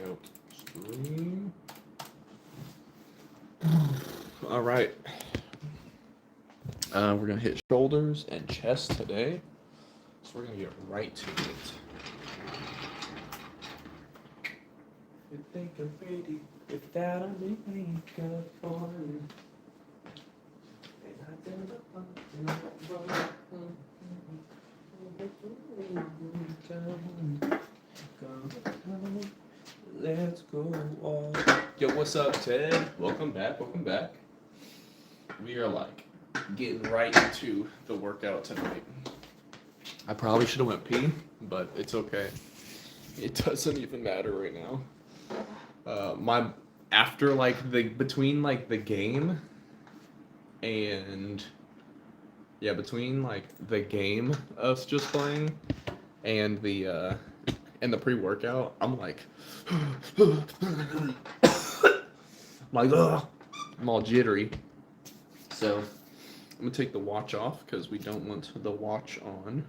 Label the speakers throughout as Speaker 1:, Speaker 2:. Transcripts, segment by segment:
Speaker 1: Out stream. All right. We're gonna hit shoulders and chest today, so we're gonna get right to it. You think I'm pretty without a makeup on? Let's go all. Yo, what's up, Ted? Welcome back. Welcome back. We are like getting right into the workout tonight. I probably should have went pee, but it's okay. It doesn't even matter right now. My after like the between like the game and between like the game us just playing and the pre-workout, I'm like ugh. I'm all jittery. So I'm gonna take the watch off because we don't want the watch on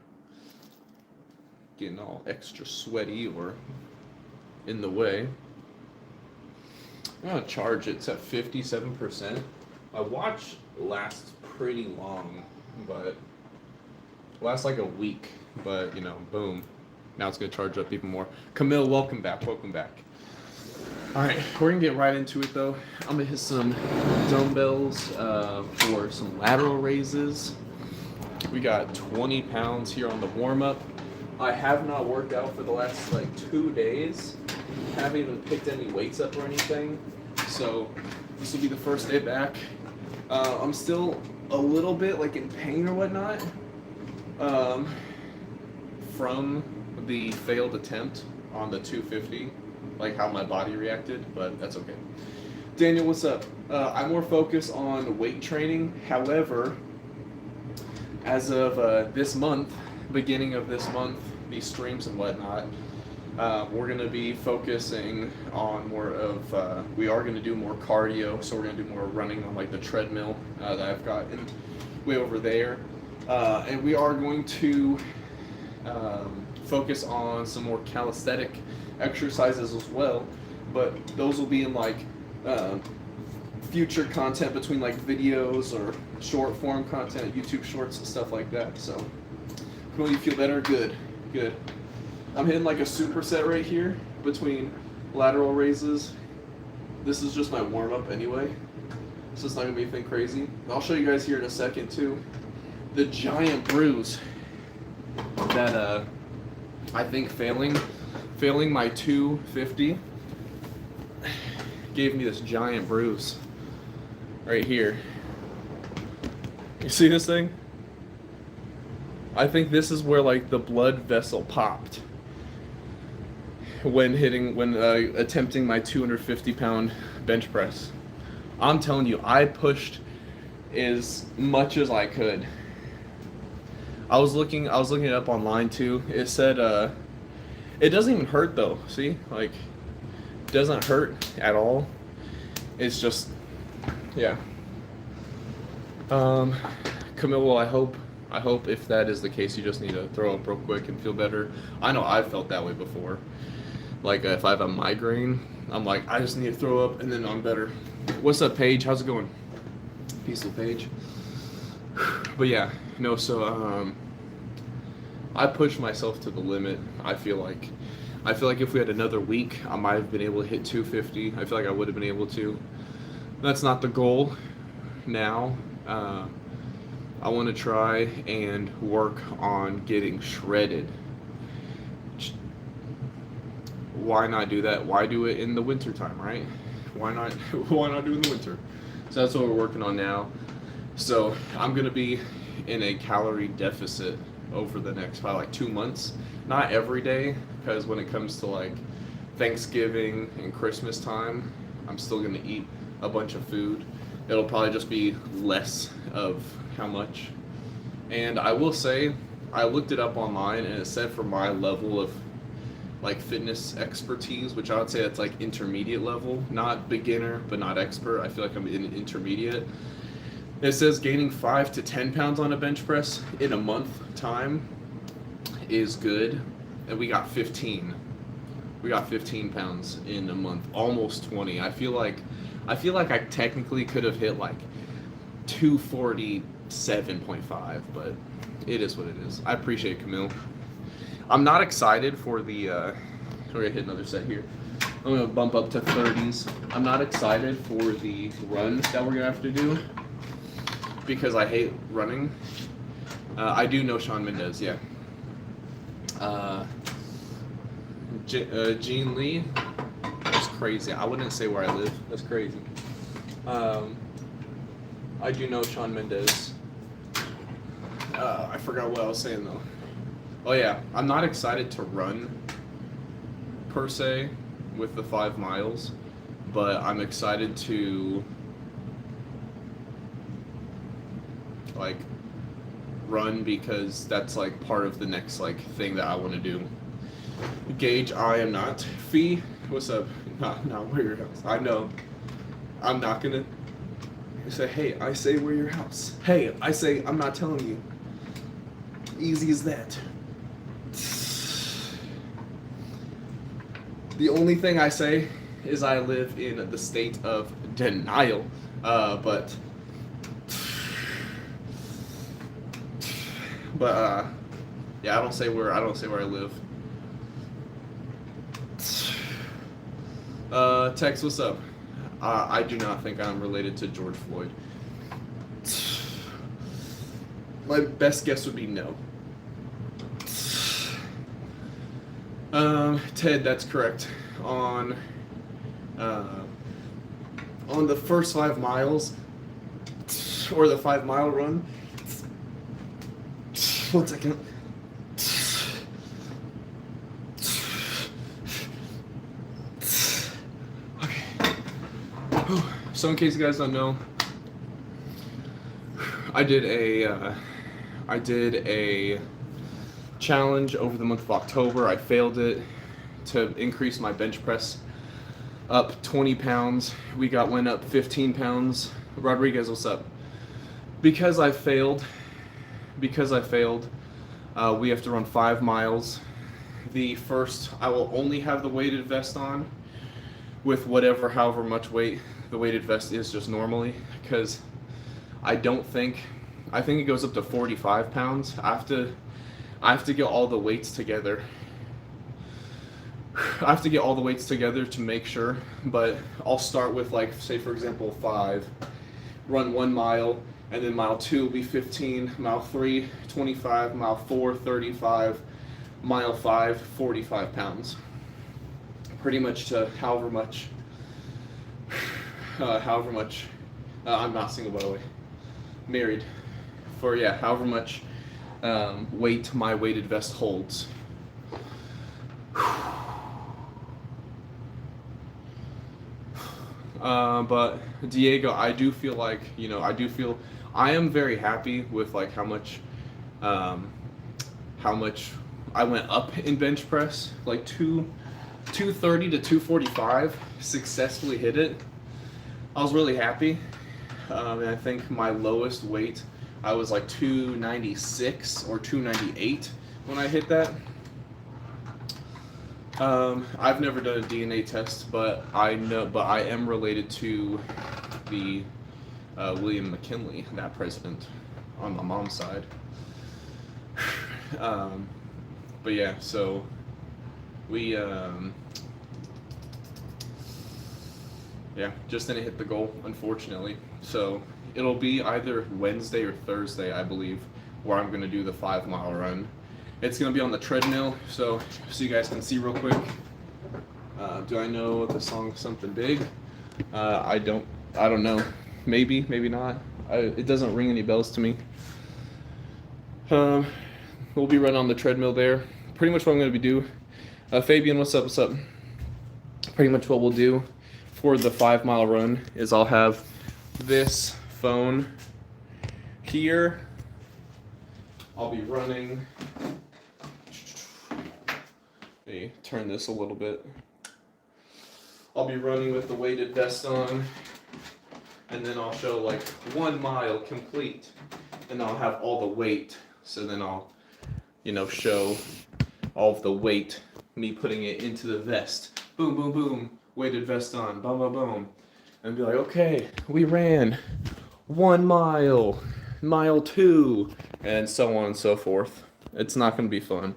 Speaker 1: getting all extra sweaty or in the way. I'm gonna charge it. It's at 57%. My watch lasts pretty long, but lasts like a week. But you know, boom. Now it's gonna charge up even more. Camille, welcome back. Welcome back. All right, we're gonna get right into it though. I'm gonna hit some dumbbells for some lateral raises. We got 20 pounds here on the warm up. I have not worked out for the last like 2 days. Haven't even picked any weights up or anything. So this will be the first day back. I'm still a little bit like in pain or whatnot from the failed attempt on the 250, like how my body reacted, but that's okay. Daniel, what's up? I'm more focused on weight training. However, as of this month, beginning of this month, these streams and whatnot, we're going to be focusing on more of, we are going to do more cardio, so we're going to do more running on like the treadmill that I've got way over there. And we are going to focus on some more calisthenic exercises as well, but those will be in like future content between like videos or short form content, YouTube shorts and stuff like that. So, will you feel better? Good, good. I'm hitting like a superset right here between lateral raises. This is just my warm up anyway, so it's not gonna be anything crazy. I'll show you guys here in a second too. The giant bruise that I think failing my 250 gave me this giant bruise right here. You see this thing? I think this is where like the blood vessel popped when attempting my 250-pound bench press. I'm telling you, I pushed as much as I could. I was looking it up online too. It said it doesn't even hurt though. See, like it doesn't hurt at all. It's just, yeah. Camille, well, I hope if that is the case, you just need to throw up real quick and feel better. I know I've felt that way before. Like if I have a migraine, I'm like, I just need to throw up and then I'm better. What's up, Paige? How's it going? Peaceful, Paige. But yeah, no, so I pushed myself to the limit. I feel like if we had another week, I might have been able to hit 250. I feel like I would have been able to. That's not the goal now. I want to try and work on getting shredded. Why not do that? Why do it in the winter time, right? Why not do it in the winter? So that's what we're working on now. So I'm going to be in a calorie deficit over the next probably like 2 months. Not every day, because when it comes to like Thanksgiving and Christmas time, I'm still going to eat a bunch of food. It'll probably just be less of how much. And I will say, I looked it up online and it said for my level of like fitness expertise, which I would say that's like intermediate level, not beginner, but not expert. I feel like I'm in intermediate. It says gaining 5 to 10 pounds on a bench press in a month time is good, and we got 15. We got 15 pounds in a month, almost 20. I feel like I technically could have hit like 247.5, but it is what it is. I appreciate Camille. I'm not excited for the. We're gonna hit another set here. I'm gonna bump up to 30s. I'm not excited for the run that we're gonna have to do because I hate running. I do know Shawn Mendes, yeah. Gene Lee, that's crazy. I wouldn't say where I live. That's crazy. I do know Shawn Mendes. I forgot what I was saying though. Oh yeah, I'm not excited to run per se with the 5 miles, but I'm excited to like run because that's like part of the next like thing that I want to do. Gage, I am not. Fee, what's up? Not where your house. I know. I'm not gonna say, hey, I say where your house. Hey, I say I'm not telling you. Easy as that. The only thing I say is I live in the state of denial. But yeah, I don't say where I live. Tex, what's up? I do not think I'm related to George Floyd. My best guess would be no. Ted, that's correct. On the first 5 miles, or the 5 mile run. 1 second. Okay. So in case you guys don't know, I did a challenge over the month of October. I failed it to increase my bench press up 20 pounds. We went up 15 pounds. Rodriguez, what's up? Because I failed, we have to run 5 miles. The first, I will only have the weighted vest on with however much weight the weighted vest is just normally, because I think it goes up to 45 pounds. I have to get all the weights together. I have to get all the weights together to make sure, but I'll start with, like, say for example 5, run 1 mile, and then mile 2 will be 15, mile 3 25, mile 4 35, mile 5 45 pounds. Pretty much to however much I'm not single, by the way, married, for however much weight my weighted vest holds. But Diego, I do feel like, I am very happy with like how much I went up in bench press, like 230 to 245, successfully hit it. I was really happy. And I think my lowest weight, I was like 296 or 298 when I hit that. I've never done a DNA test, but I am related to the William McKinley, that president, on my mom's side. But yeah, so we just didn't hit the goal, unfortunately. So it'll be either Wednesday or Thursday, I believe, where I'm gonna do the 5 mile run. It's gonna be on the treadmill, so you guys can see real quick. Do I know the song Something Big? I don't know. Maybe not. It doesn't ring any bells to me. We'll be running on the treadmill there. Pretty much what I'm gonna be doing. Fabian, what's up? Pretty much what we'll do for the 5 mile run is I'll have this phone here. I'll be running. Let me turn this a little bit. I'll be running with the weighted vest on, and then I'll show like 1 mile complete, and I'll have all the weight. So then I'll, show all of the weight me putting it into the vest. Boom, boom, boom. Weighted vest on. Boom, boom, boom. And be like, okay, we ran 1 mile, mile 2, and so on and so forth. It's not going to be fun,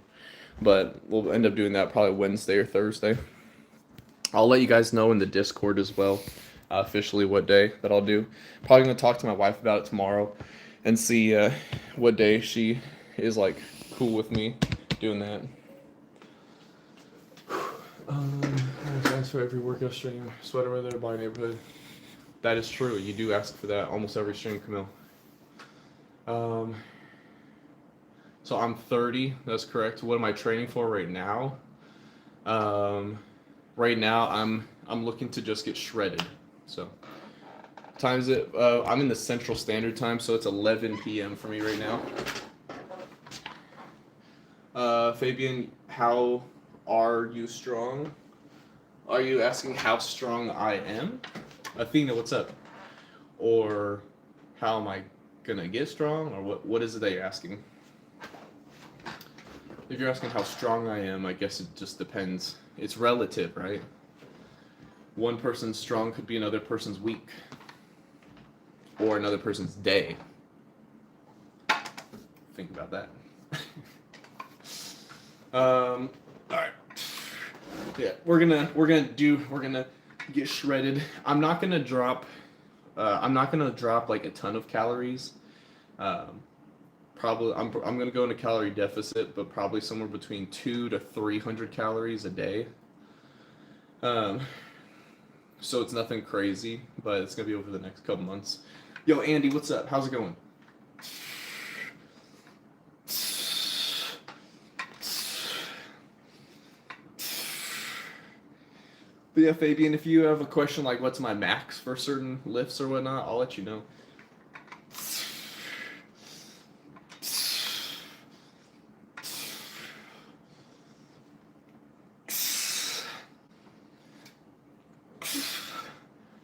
Speaker 1: but we'll end up doing that probably Wednesday or Thursday. I'll let you guys know in the Discord as well, officially what day that I'll do. Probably going to talk to my wife about it tomorrow and see what day she is like cool with me doing that. Thanks for every workout stream. Sweater weather by neighborhood. That is true. You do ask for that almost every stream, Camille. So I'm 30. That's correct. What am I training for right now? Right now I'm looking to just get shredded. So times it. I'm in the Central Standard Time, so it's 11 p.m. for me right now. Fabian, how are you strong? Are you asking how strong I am? Athena, what's up? Or how am I gonna get strong? Or what is it that you're asking? If you're asking how strong I am, I guess it just depends. It's relative, right? One person's strong could be another person's weak. Or another person's day. Think about that. Alright. Yeah, we're gonna get shredded. I'm not gonna drop like a ton of calories. Probably I'm gonna go into calorie deficit, but probably somewhere between 200 to 300 calories a day. So it's nothing crazy, but it's gonna be over the next couple months. Yo, Andy, what's up? How's it going? But yeah, Fabian, if you have a question like what's my max for certain lifts or whatnot, I'll let you know.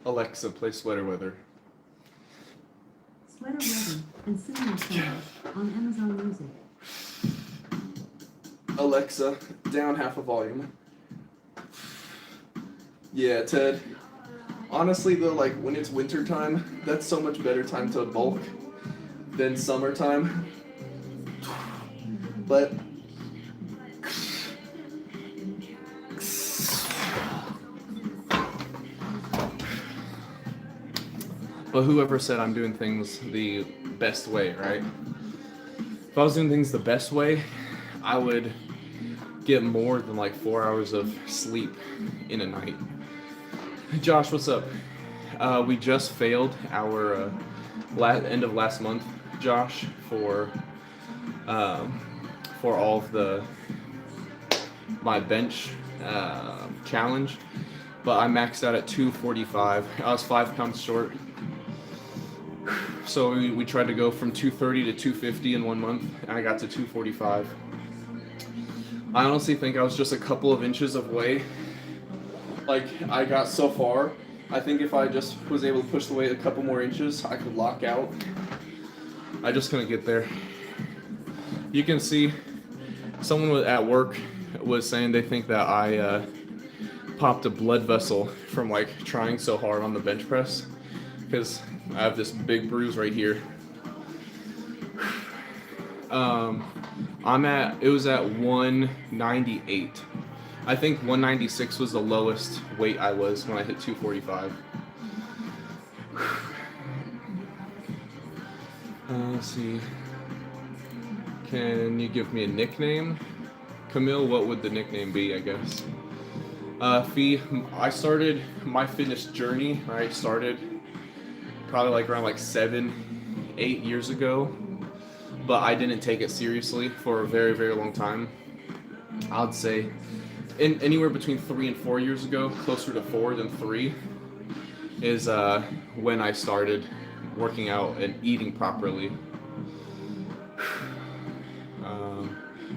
Speaker 1: Alexa, play Sweater Weather.
Speaker 2: Sweater Weather and Cinema Stars on Amazon Music.
Speaker 1: Alexa, down half a volume. Yeah, Ted. Honestly though, like when it's winter time, that's so much better time to bulk than summertime. But whoever said I'm doing things the best way, right? If I was doing things the best way, I would get more than like 4 hours of sleep in a night. Josh, what's up? We just failed our end of last month, Josh, for all of my bench challenge, but I maxed out at 245. I was 5 pounds short. So we tried to go from 230 to 250 in 1 month, and I got to 245. I honestly think I was just a couple of inches away. Like, I got so far. I think if I just was able to push the weight a couple more inches, I could lock out. I just couldn't get there. You can see someone at work was saying they think that I popped a blood vessel from like trying so hard on the bench press, because I have this big bruise right here. It was at 198. I think 196 was the lowest weight I was when I hit 245. Let's see. Can you give me a nickname? Camille, what would the nickname be, I guess? Fee, I started my fitness journey, I started probably like around like 7-8 years ago, but I didn't take it seriously for a very, very long time. I'd say anywhere between 3 and 4 years ago, closer to 4 than 3, is when I started working out and eating properly.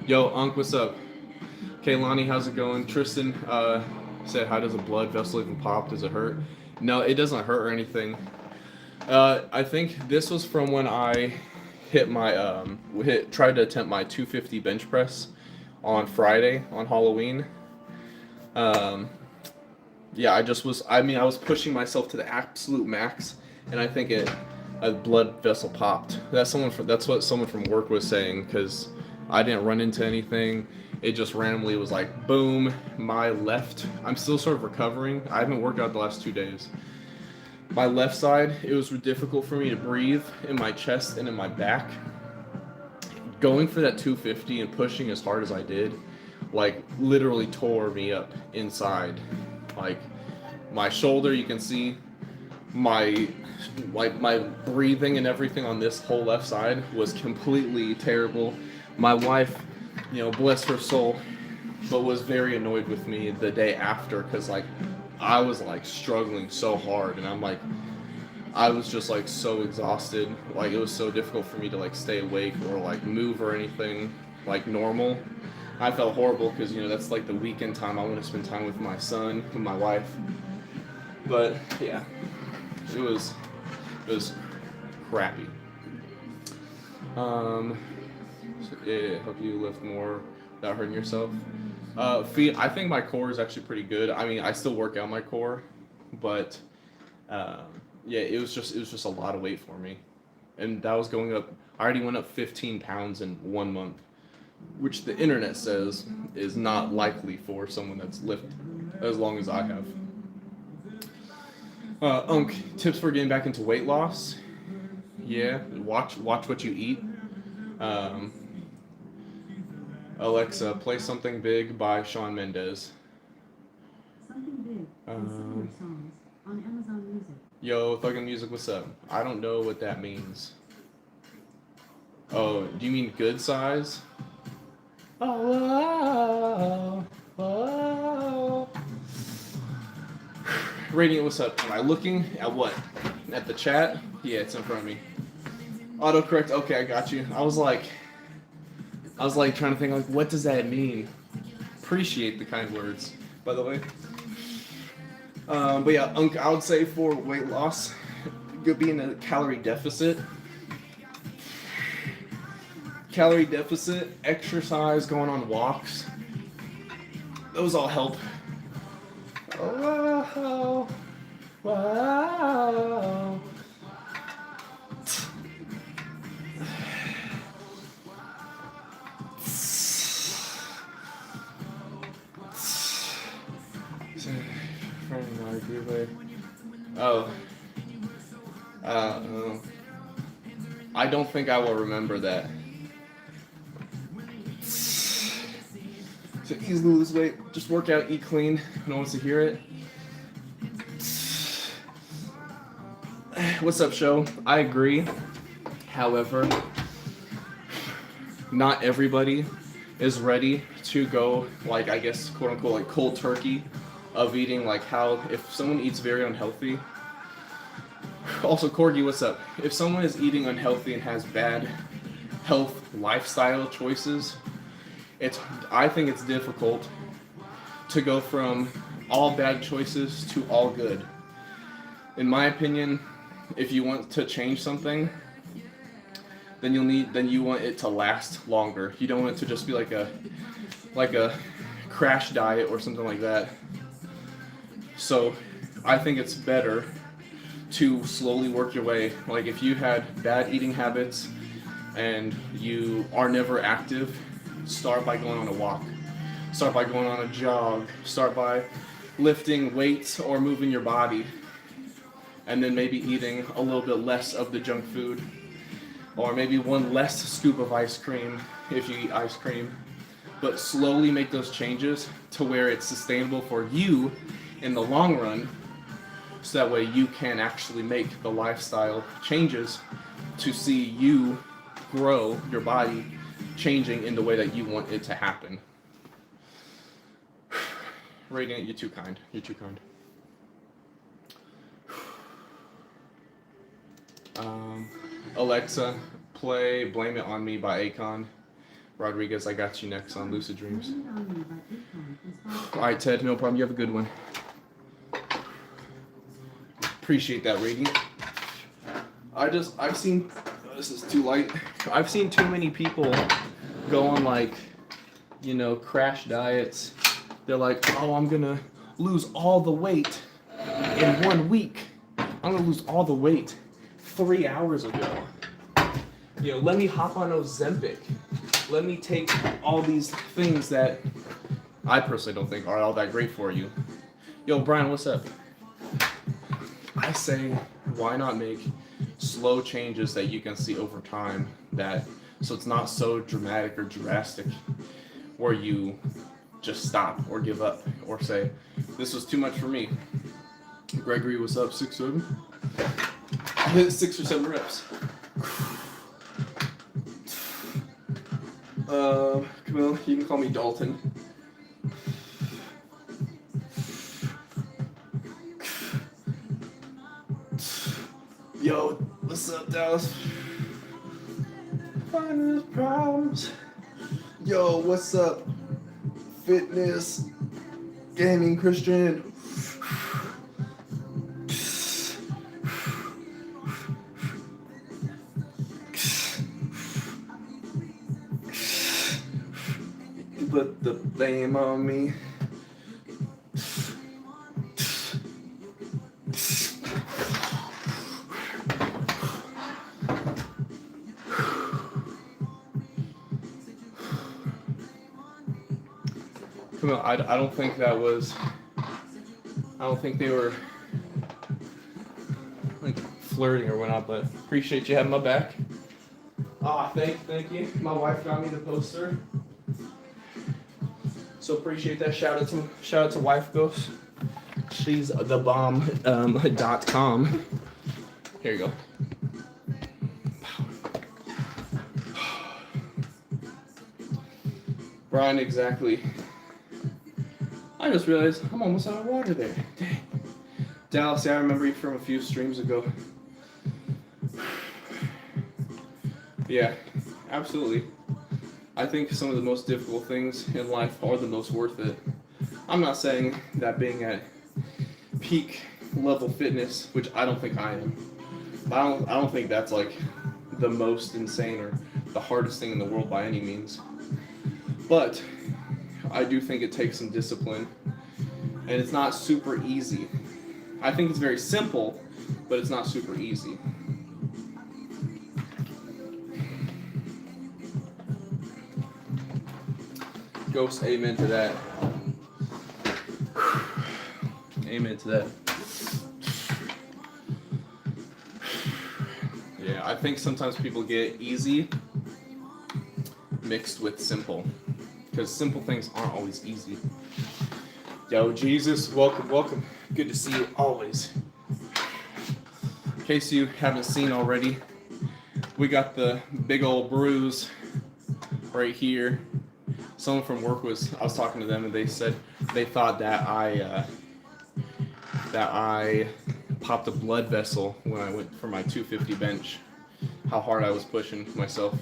Speaker 1: Yo, Unc, what's up? Kaylani, how's it going? Tristan said, how does a blood vessel even pop? Does it hurt? No, it doesn't hurt or anything. I think this was from when I hit my tried to attempt my 250 bench press on Friday on Halloween. Um, yeah, I just was. I mean, I was pushing myself to the absolute max, and I think a blood vessel popped. That's what someone from work was saying because I didn't run into anything. It just randomly was like boom. My left. I'm still sort of recovering. I haven't worked out the last 2 days. My left side, it was difficult for me to breathe in my chest and in my back. Going for that 250 and pushing as hard as I did, like literally tore me up inside. Like my shoulder, you can see my my breathing and everything on this whole left side was completely terrible. My wife, bless her soul, but was very annoyed with me the day after because like I was like struggling so hard, and I was just like so exhausted. Like it was so difficult for me to like stay awake or like move or anything like normal. I felt horrible because that's like the weekend time I want to spend time with my son, with my wife. But yeah, it was crappy. Yeah, hope you lift more without hurting yourself. Feet. I think my core is actually pretty good. I mean, I still work out my core, but yeah, it was just a lot of weight for me, and that was going up. I already went up 15 pounds in 1 month, which the internet says is not likely for someone that's lifted as long as I have. Tips for getting back into weight loss. Yeah, watch what you eat. Alexa, play Something Big by Shawn Mendes.
Speaker 2: Something Big and similar songs on Amazon Music.
Speaker 1: Yo, Thuggin' Music, what's up? I don't know what that means. Oh, do you mean good size? Oh, oh. Radiant, what's up? Am I looking at what? At the chat? Yeah, it's in front of me. Autocorrect, okay, I got you. I was like trying to think like, what does that mean? Appreciate the kind words, by the way. But yeah, I would say for weight loss, you'll be in a calorie deficit. Calorie deficit, exercise, going on walks. Those all help. Oh, wow. Oh. I don't think I will remember that. To easily lose weight, just work out, eat clean. No one wants to hear it. What's up, show? I agree. However, not everybody is ready to go, like, I guess, quote unquote, like cold turkey of eating, like how, if someone eats very unhealthy. Also, Corgi, what's up? If someone is eating unhealthy and has bad health lifestyle choices, I think it's difficult to go from all bad choices to all good. In my opinion, if you want to change something, then you want it to last longer. You don't want it to just be like a crash diet or something like that. So I think it's better to slowly work your way. Like if you had bad eating habits and you are never active, start by going on a walk. Start by going on a jog. Start by lifting weights or moving your body. And then maybe eating a little bit less of the junk food. Or maybe one less scoop of ice cream if you eat ice cream. But slowly make those changes to where it's sustainable for you in the long run, so that way you can actually make the lifestyle changes to see you grow your body changing in the way that you want it to happen. Radiant, you're too kind. You're too kind. Alexa, play Blame It On Me by Akon. Rodriguez, I got you next on Lucid Dreams. Alright, Ted, no problem. You have a good one. Appreciate that, Radiant. I've seen, this is too light. I've seen too many people go on like, crash diets They're like, oh, I'm gonna lose all the weight in 1 week. I'm gonna lose all the weight 3 hours ago. You know, let me hop on Ozempic. Let me take all these things that I personally don't think are all that great for you. Yo, Brian, what's up? I say, why not make slow changes that you can see over time, that so it's not so dramatic or drastic where you just stop or give up or say, this was too much for me. Gregory, what's up? 6, 7? 6 or 7 reps. Camille, you can call me Dalton. Yo, what's up, Dallas? Finding problems. Yo, what's up? Fitness, gaming, Christian. Put the blame on me. Come on, I don't think that was. I don't think they were like flirting or whatnot, but appreciate you having my back. Thank you. My wife got me the poster. So appreciate that. Shout out to Wife Ghost. She's the bomb.com. Here you go. Brian, exactly. I just realized I'm almost out of water there. Dang. Dallas, I remember you from a few streams ago. Yeah, absolutely. I think some of the most difficult things in life are the most worth it. I'm not saying that being at peak level fitness, which I don't think I am, but I don't think that's like the most insane or the hardest thing in the world by any means. But I do think it takes some discipline, and it's not super easy. I think it's very simple, but it's not super easy. Ghost, amen to that. Amen to that. Yeah, I think sometimes people get easy mixed with simple, because simple things aren't always easy. Yo, Jesus, welcome. Good to see you always. In case you haven't seen already, we got the big old bruise right here. Someone from work I was talking to them, and they said they thought that I popped a blood vessel when I went for my 250 bench. How hard I was pushing myself.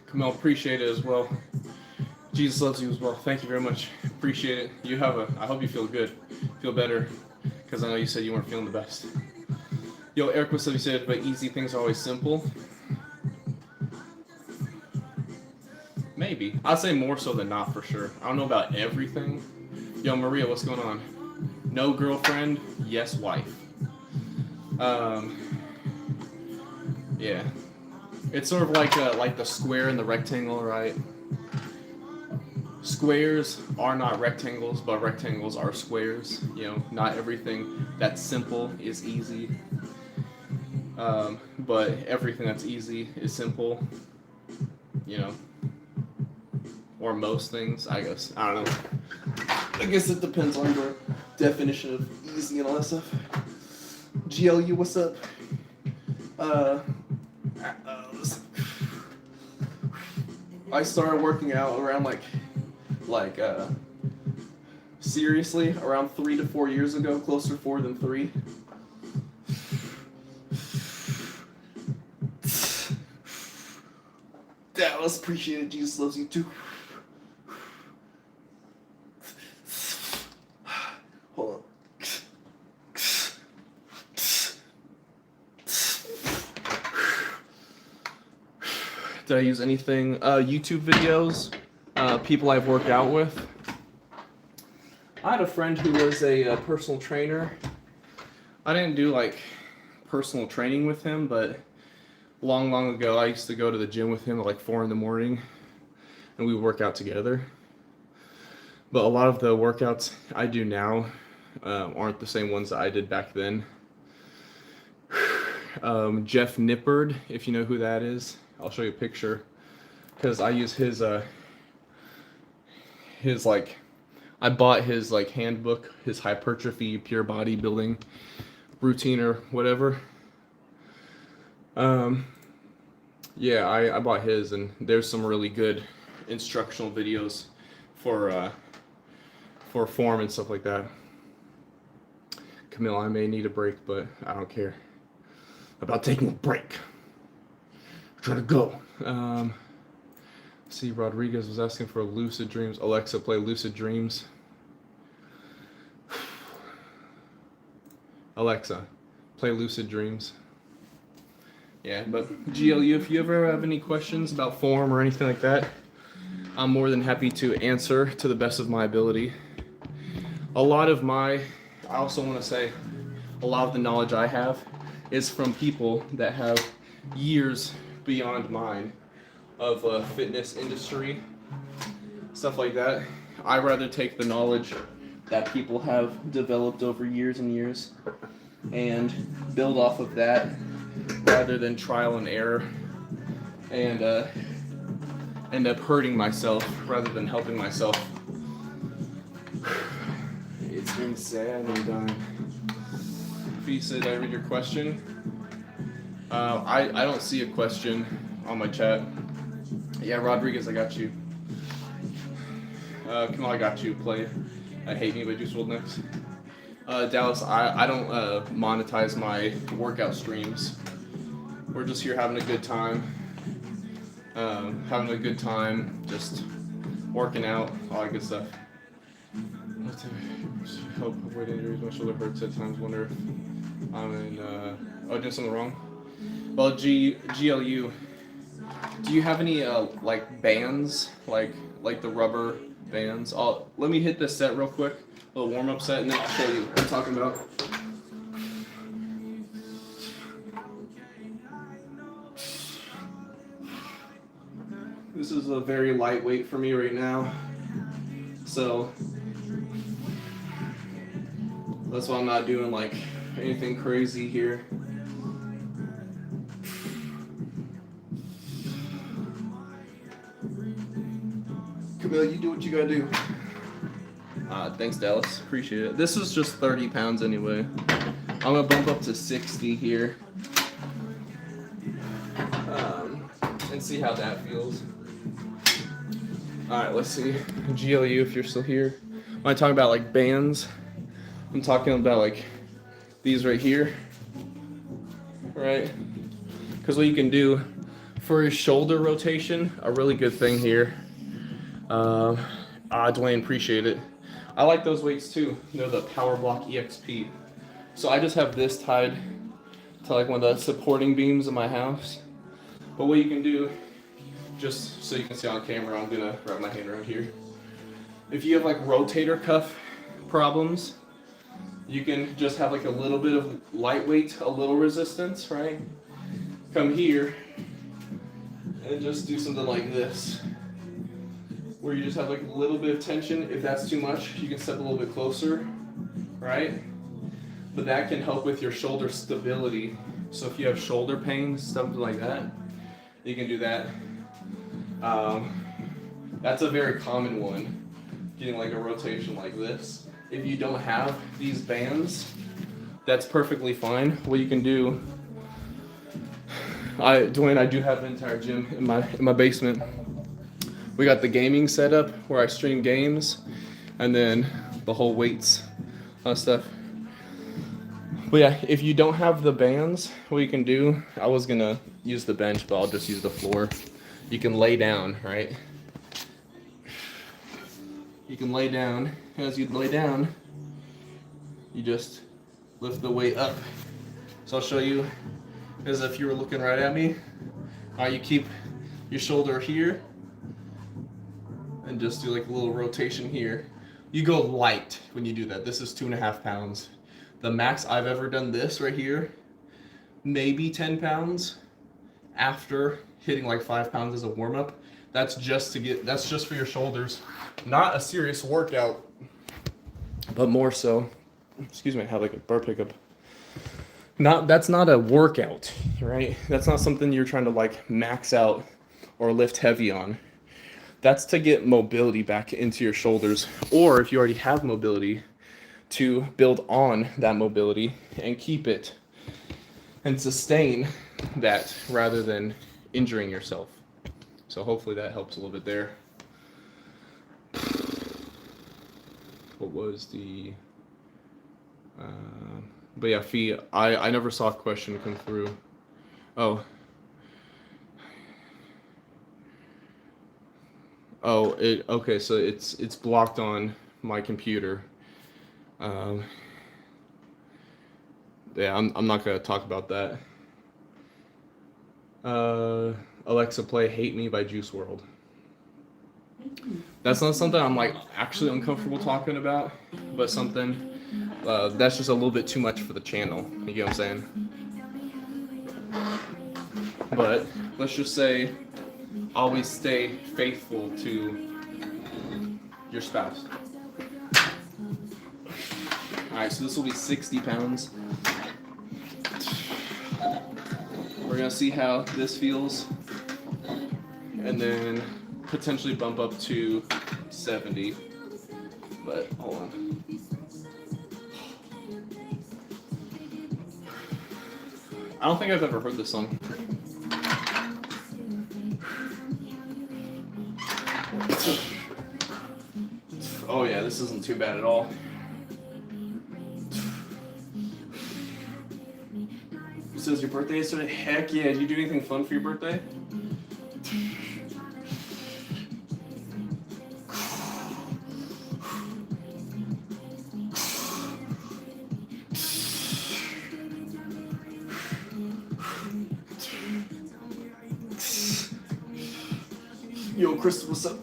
Speaker 1: Camille, appreciate it as well. Jesus loves you as well. Thank you very much. Appreciate it. I hope you feel good. Feel better. Because I know you said you weren't feeling the best. Yo, Eric, what's up? You said, but easy things are always simple. Maybe. I'd say more so than not for sure. I don't know about everything. Yo, Maria, what's going on? No girlfriend, yes wife. Yeah. It's sort of like the square and the rectangle, right? Squares are not rectangles, but rectangles are squares. You know, not everything that's simple is easy. But everything that's easy is simple. You know. Or most things, I guess. I don't know. I guess it depends on your definition of easy and all that stuff. GLU, what's up? I started working out around seriously around 3 to 4 years ago, closer to 4 than 3. Dallas, appreciate it. Jesus loves you too. Hold on. Did I use anything? YouTube videos, people I've worked out with. I had a friend who was a personal trainer. I didn't do like personal training with him, but long ago I used to go to the gym with him at like 4 in the morning and we would work out together. But a lot of the workouts I do now aren't the same ones that I did back then. Jeff Nippard, if you know who that is, I'll show you a picture because I use his like, I bought his like handbook, his hypertrophy pure bodybuilding routine or whatever. Yeah, I bought his, and there's some really good instructional videos for form and stuff like that. Camille, I may need a break, but I don't care about taking a break. I'm trying to go. See, Rodriguez was asking for Lucid Dreams. Alexa, play Lucid Dreams. Alexa, play Lucid Dreams. Yeah, but GLU, if you ever have any questions about form or anything like that, I'm more than happy to answer to the best of my ability. I also want to say, a lot of the knowledge I have is from people that have years beyond mine of fitness industry, stuff like that. I rather take the knowledge that people have developed over years and years and build off of that rather than trial and error and end up hurting myself rather than helping myself. It's been sad and done. Fisa, did I read your question? I don't see a question on my chat. Yeah, Rodriguez, I got you. Come on, I got you. Play Hate Me by Juice WRLD next. Dallas, I don't monetize my workout streams. We're just here having a good time. Just working out, all that good stuff. Help avoid injuries. My shoulder hurts at times. Wonder if I'm doing something wrong. Well, GLU, do you have any like bands, like the rubber bands? Let me hit this set real quick, a little warm up set, and then I'll show you what I'm talking about. This is a very lightweight for me right now, so that's why I'm not doing like anything crazy here. Camille, you do what you gotta do. Thanks, Dallas. Appreciate it. This is just 30 pounds anyway. I'm gonna bump up to 60 here. And see how that feels. Alright, let's see. GLU, if you're still here. When I talk about like bands, I'm talking about like these right here. Right? Because what you can do for your shoulder rotation, a really good thing here. Dwayne, appreciate it. I like those weights too. You know, the Power Block EXP. So I just have this tied to like one of the supporting beams in my house. But what you can do, just so you can see on camera, I'm gonna wrap my hand around here. If you have like rotator cuff problems, you can just have like a little bit of lightweight, a little resistance, right? Come here and just do something like this, where you just have like a little bit of tension. If that's too much, you can step a little bit closer, right? But that can help with your shoulder stability. So if you have shoulder pain, something like that, you can do that. That's a very common one, getting like a rotation like this. If you don't have these bands, that's perfectly fine. What you can do, Dwayne, I do have an entire gym in my basement. We got the gaming setup where I stream games, and then the whole weights stuff. But yeah, if you don't have the bands, what you can do, I was gonna use the bench, but I'll just use the floor. You can lay down, right? You can lay down. As you lay down, you just lift the weight up. So I'll show you as if you were looking right at me. You keep your shoulder here, and just do like a little rotation here. You go light when you do that. This is 2.5 pounds. The max I've ever done this right here, maybe 10 pounds after hitting like 5 pounds as a warm-up. That's just for your shoulders. Not a serious workout, but more so, excuse me, I have like a burp hiccup. That's not a workout, right? That's not something you're trying to like max out or lift heavy on. That's to get mobility back into your shoulders, or if you already have mobility, to build on that mobility and keep it and sustain that rather than injuring yourself. So hopefully that helps a little bit there. What was the but yeah, Fee, I never saw a question come through. Oh, okay, so it's blocked on my computer. Yeah, I'm not gonna talk about that. Alexa, play "Hate Me" by Juice WRLD. That's not something I'm like actually uncomfortable talking about, but something that's just a little bit too much for the channel. You get what I'm saying? But let's just say, always stay faithful to your spouse. Alright, so this will be 60 pounds. We're gonna see how this feels, and then potentially bump up to 70. But hold on. I don't think I've ever heard this song. Oh yeah, this isn't too bad at all. It says your birthday is today. Heck yeah, did you do anything fun for your birthday? Yo, Crystal, what's up?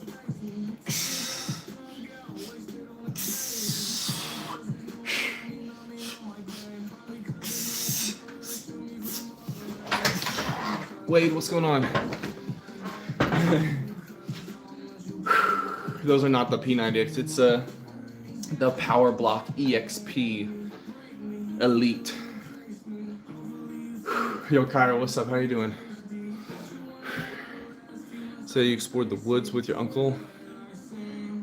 Speaker 1: Wade, what's going on? Those are not the P90X. It's the Power Block EXP Elite. Yo, Kyra, what's up? How you doing? So you explored the woods with your uncle.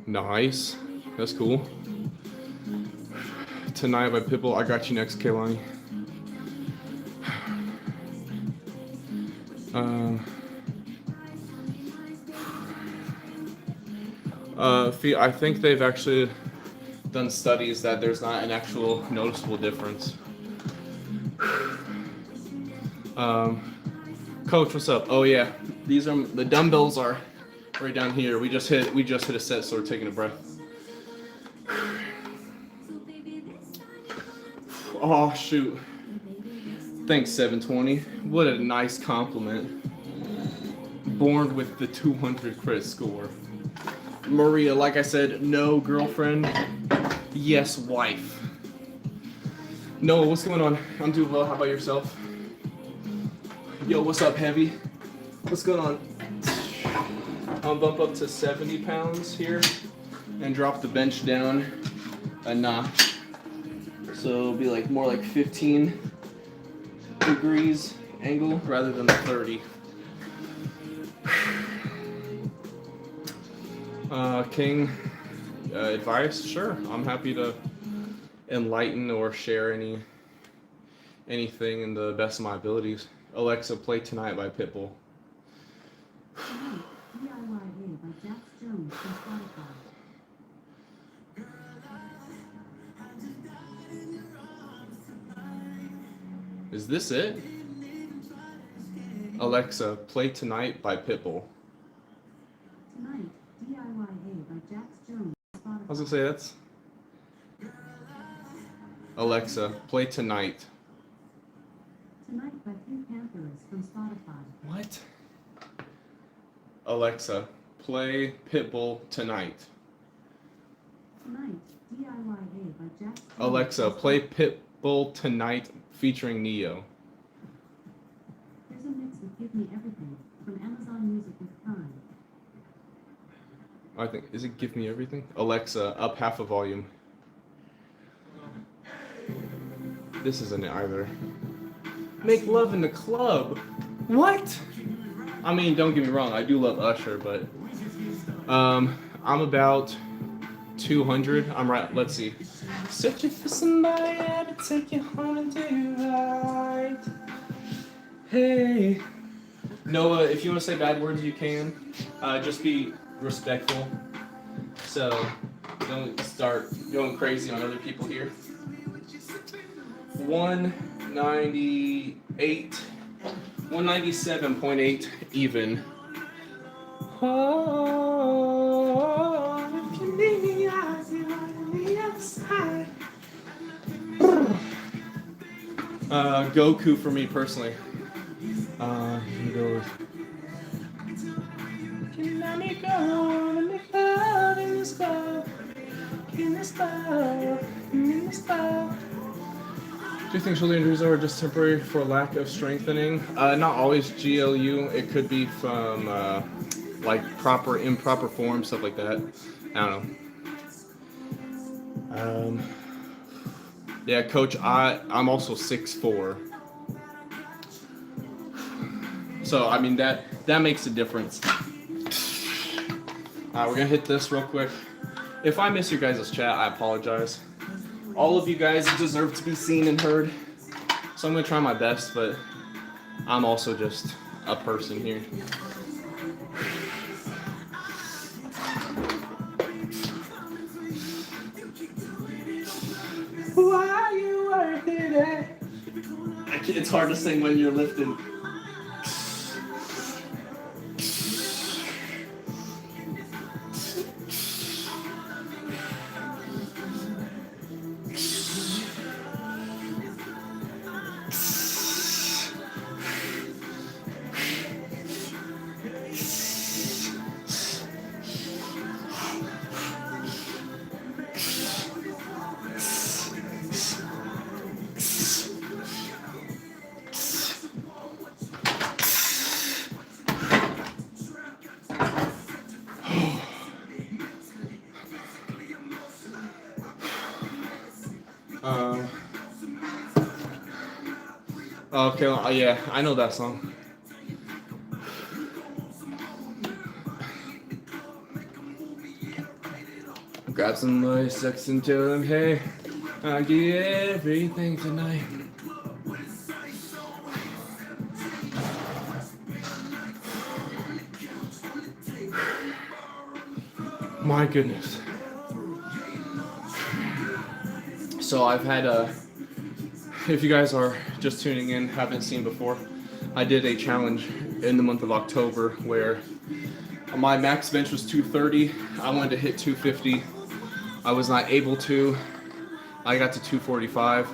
Speaker 1: Nice. That's cool. Tonight by Pitbull. I got you next, Kaylani. I think they've actually done studies that there's not an actual noticeable difference. Coach, what's up? Oh yeah, these are the dumbbells are right down here. We just hit a set, so we're taking a breath. Oh shoot! Thanks 720. What a nice compliment. Born with the 200 credit score. Maria, like I said, no girlfriend, yes wife. Noah, what's going on? I'm doing well. How about yourself? Yo, what's up, Heavy? What's going on? I'll bump up to 70 pounds here and drop the bench down a notch. So it'll be like more like 15 degrees angle rather than the 30. King, advice? Sure. I'm happy to enlighten or share anything in the best of my abilities. Alexa, play Tonight by Pitbull.
Speaker 2: DIYA by Jax Jones from Spotify.
Speaker 1: Is this it? Alexa, play Tonight by Pitbull.
Speaker 2: Tonight, DIYA by Jax Jones from Spotify.
Speaker 1: I was gonna say that's. Alexa, play Tonight.
Speaker 2: Tonight by Pink Panthers from Spotify.
Speaker 1: What? Alexa, play Pitbull Tonight.
Speaker 2: Tonight, DIYA by Jack.
Speaker 1: Alexa, play Pitbull Tonight featuring Neo.
Speaker 2: Here's a mix of Give Me Everything from Amazon Music with Prime.
Speaker 1: I think, is it Give Me Everything? Alexa, up half a volume. This isn't it either. Make love in the club. What? I mean, don't get me wrong, I do love Usher, but I'm about 200. I'm right. Let's see. Searching for somebody to take you home and do right. Hey, Noah, if you want to say bad words, you can. Just be respectful. So don't start going crazy on other people here. 198, 197.8 even. Oh, if you need me, I'll be on the outside. Goku for me personally. He goes. Can let me go and make love in this love, in this love, in this love. Do you think shoulder injuries are just temporary for lack of strengthening? Not always GLU. It could be from like improper form, stuff like that. I don't know. Yeah, coach, I'm also 6'4". So I mean that makes a difference. We're gonna hit this real quick. If I miss your guys' chat, I apologize. All of you guys deserve to be seen and heard. So I'm gonna try my best, but I'm also just a person here. Why you working it? It's hard to sing when you're lifting. Okay, yeah, I know that song. Grab some nice sex and tell them, hey, I'll give you everything tonight. My goodness. So I've had if you guys are just tuning in, haven't seen before, I did a challenge in the month of October where my max bench was 230. I wanted to hit 250. I was not able to. I got to 245.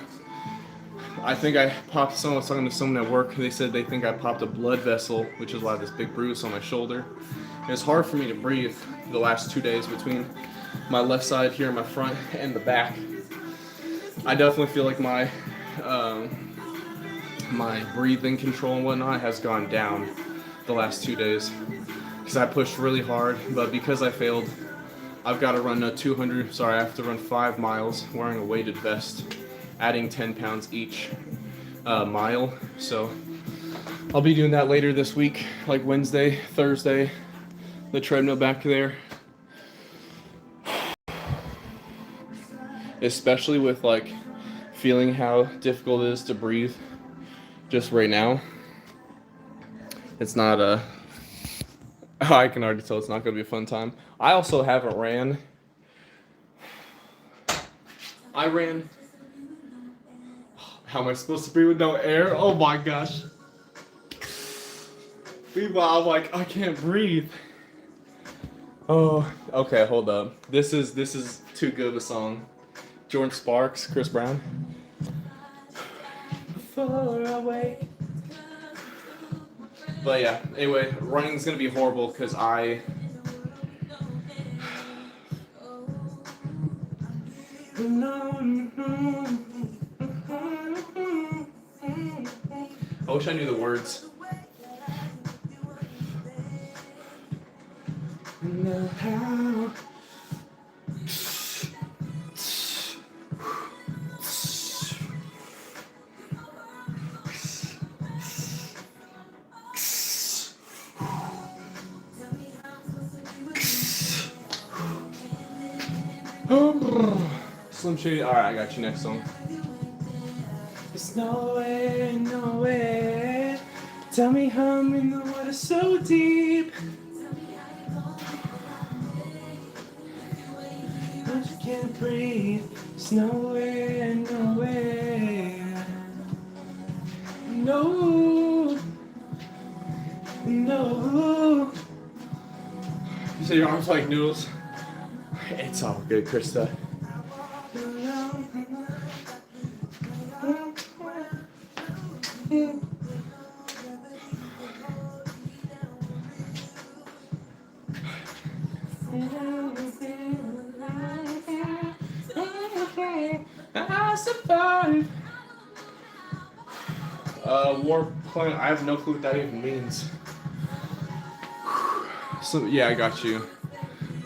Speaker 1: I think I popped, someone was talking to someone at work. They said they think I popped a blood vessel, which is why this big bruise on my shoulder. It's hard for me to breathe the last 2 days between my left side here in my front and the back. I definitely feel like my breathing control and whatnot has gone down the last 2 days because I pushed really hard, but because I failed, I've got to run I have to run 5 miles wearing a weighted vest, adding 10 pounds each mile. So I'll be doing that later this week, like Wednesday, Thursday, the treadmill back there. Especially with like feeling how difficult it is to breathe just right now. It's not I can already tell it's not going to be a fun time. I also haven't ran. How am I supposed to breathe with no air? Oh my gosh. People, I'm like, I can't breathe. Oh, okay, hold up. This is too good of a song. Jordan Sparks, Chris Brown. Far away. But yeah, anyway, running's gonna be horrible because I wish I knew the words. Slim Shady. Alright, I got you next song. There's no way, no way. Tell me how I'm in the water so deep. But you can't breathe. There's no way, no way. No. No. You say your arms like noodles? It's all good, Krista. I survive. War Planet. I have no clue what that even means. So yeah, I got you.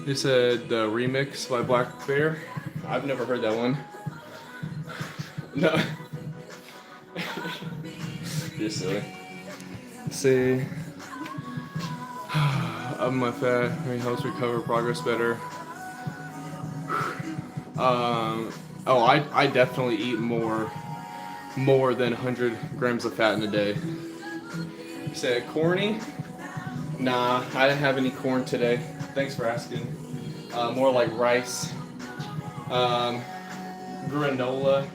Speaker 1: You said the remix by Black Bear. I've never heard that one. No. You're silly. Let's see. Up my fat helps recover progress better. Oh, I definitely eat more than 100 grams of fat in a day. You said corny? Nah, I didn't have any corn today. Thanks for asking. More like rice, granola,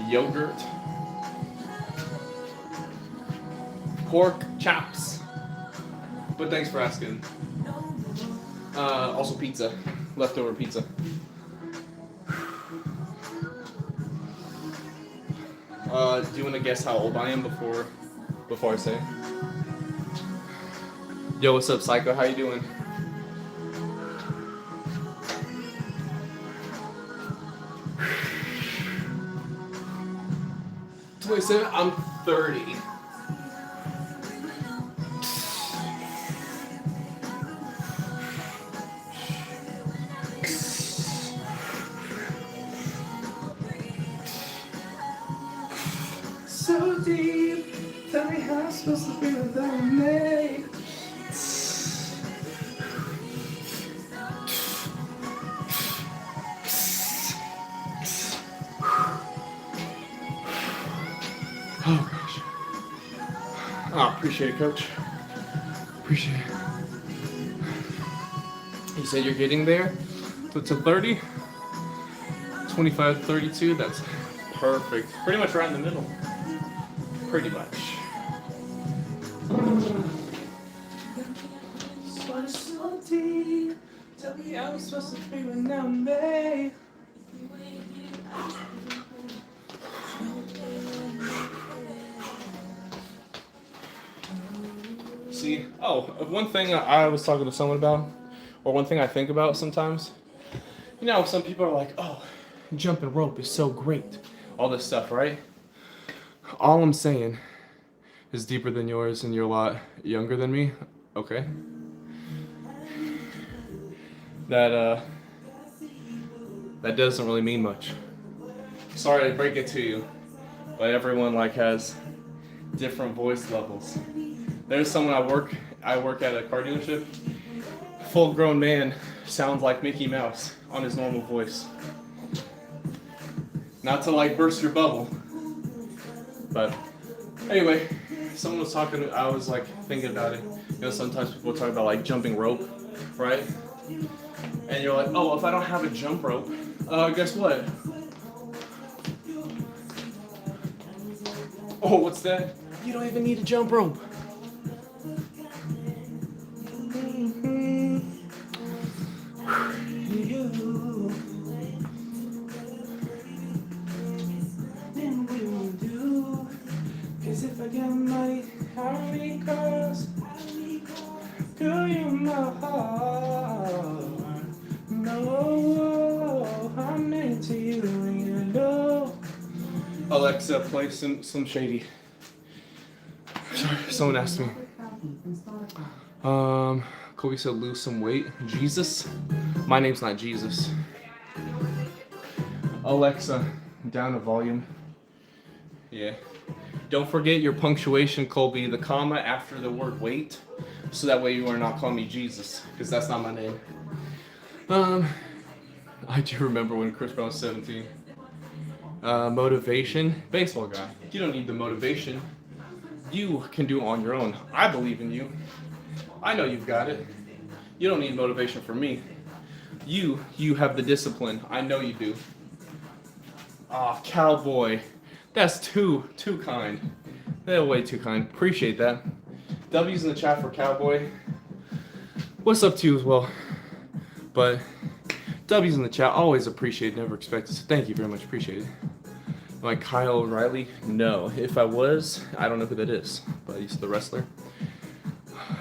Speaker 1: yogurt, pork chops. But thanks for asking. Also pizza, leftover pizza. Do you want to guess how old I am before I say? Yo, what's up, Psycho? How you doing? 27. I'm 30. So deep, tell me how I'm supposed to be without me. Oh gosh. Oh, appreciate it, Coach. Appreciate it. You said you're getting there to 30? 25, 32, that's perfect. Pretty much right in the middle. Pretty much. So deep, tell me how I'm supposed to be without me. See, one thing I was talking to someone about, or one thing I think about sometimes, you know, some people are like, oh, jumping rope is so great, all this stuff, right? All I'm saying is deeper than yours and you're a lot younger than me, okay? That doesn't really mean much. Sorry to break it to you, but everyone has different voice levels. There's someone I work at a car dealership. Full grown man sounds like Mickey Mouse on his normal voice. Not to burst your bubble. But anyway, someone was talking, I was thinking about it. You know, sometimes people talk about jumping rope, right? And you're like, oh, if I don't have a jump rope, guess what? Oh, what's that? You don't even need a jump rope. Cause if I get money, I Alexa, play some Shady. Sorry, someone asked me. Kobe said lose some weight. Jesus? My name's not Jesus. Alexa, down the volume. Yeah. Don't forget your punctuation, Colby. The comma after the word wait. So that way you are not calling me Jesus. Because that's not my name. I do remember when Chris Brown was 17. Motivation. Baseball guy. You don't need the motivation. You can do it on your own. I believe in you. I know you've got it. You don't need motivation from me. You have the discipline. I know you do. Ah, cowboy. That's too kind. They're way too kind. Appreciate that. W's in the chat for cowboy. What's up to you as well? But W's in the chat. Always appreciate. Never expected. So thank you very much. Appreciate it. Like Kyle O'Reilly? No. If I was, I don't know who that is. But he's the wrestler.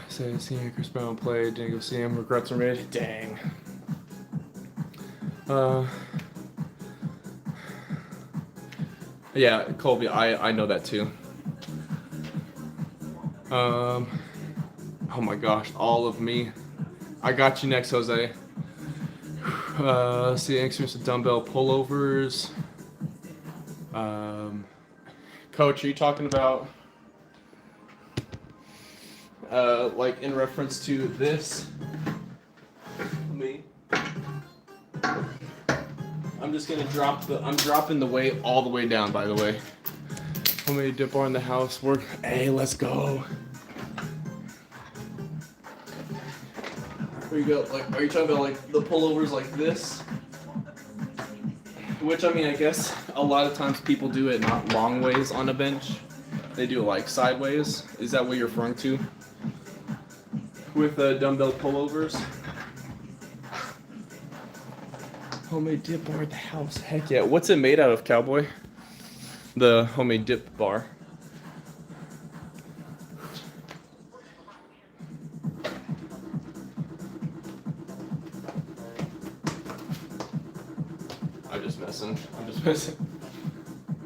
Speaker 1: So seeing Chris Brown play, didn't go see him. Regrets are made. Dang. Yeah, Colby, I know that too. Oh my gosh, all of me. I got you next, Jose. See, experience of dumbbell pullovers. Coach, are you talking about like in reference to this? Me. I'm just gonna I'm dropping the weight all the way down, by the way. How many dip bar in the house? Hey, let's go. Where you go? Like, are you talking about like the pullovers like this? Which, I mean, I guess a lot of times people do it not long ways on a bench. They do it like sideways. Is that what you're referring to? With dumbbell pullovers? Homemade dip bar at the house. Heck yeah. What's it made out of, cowboy? The homemade dip bar. I'm just messing.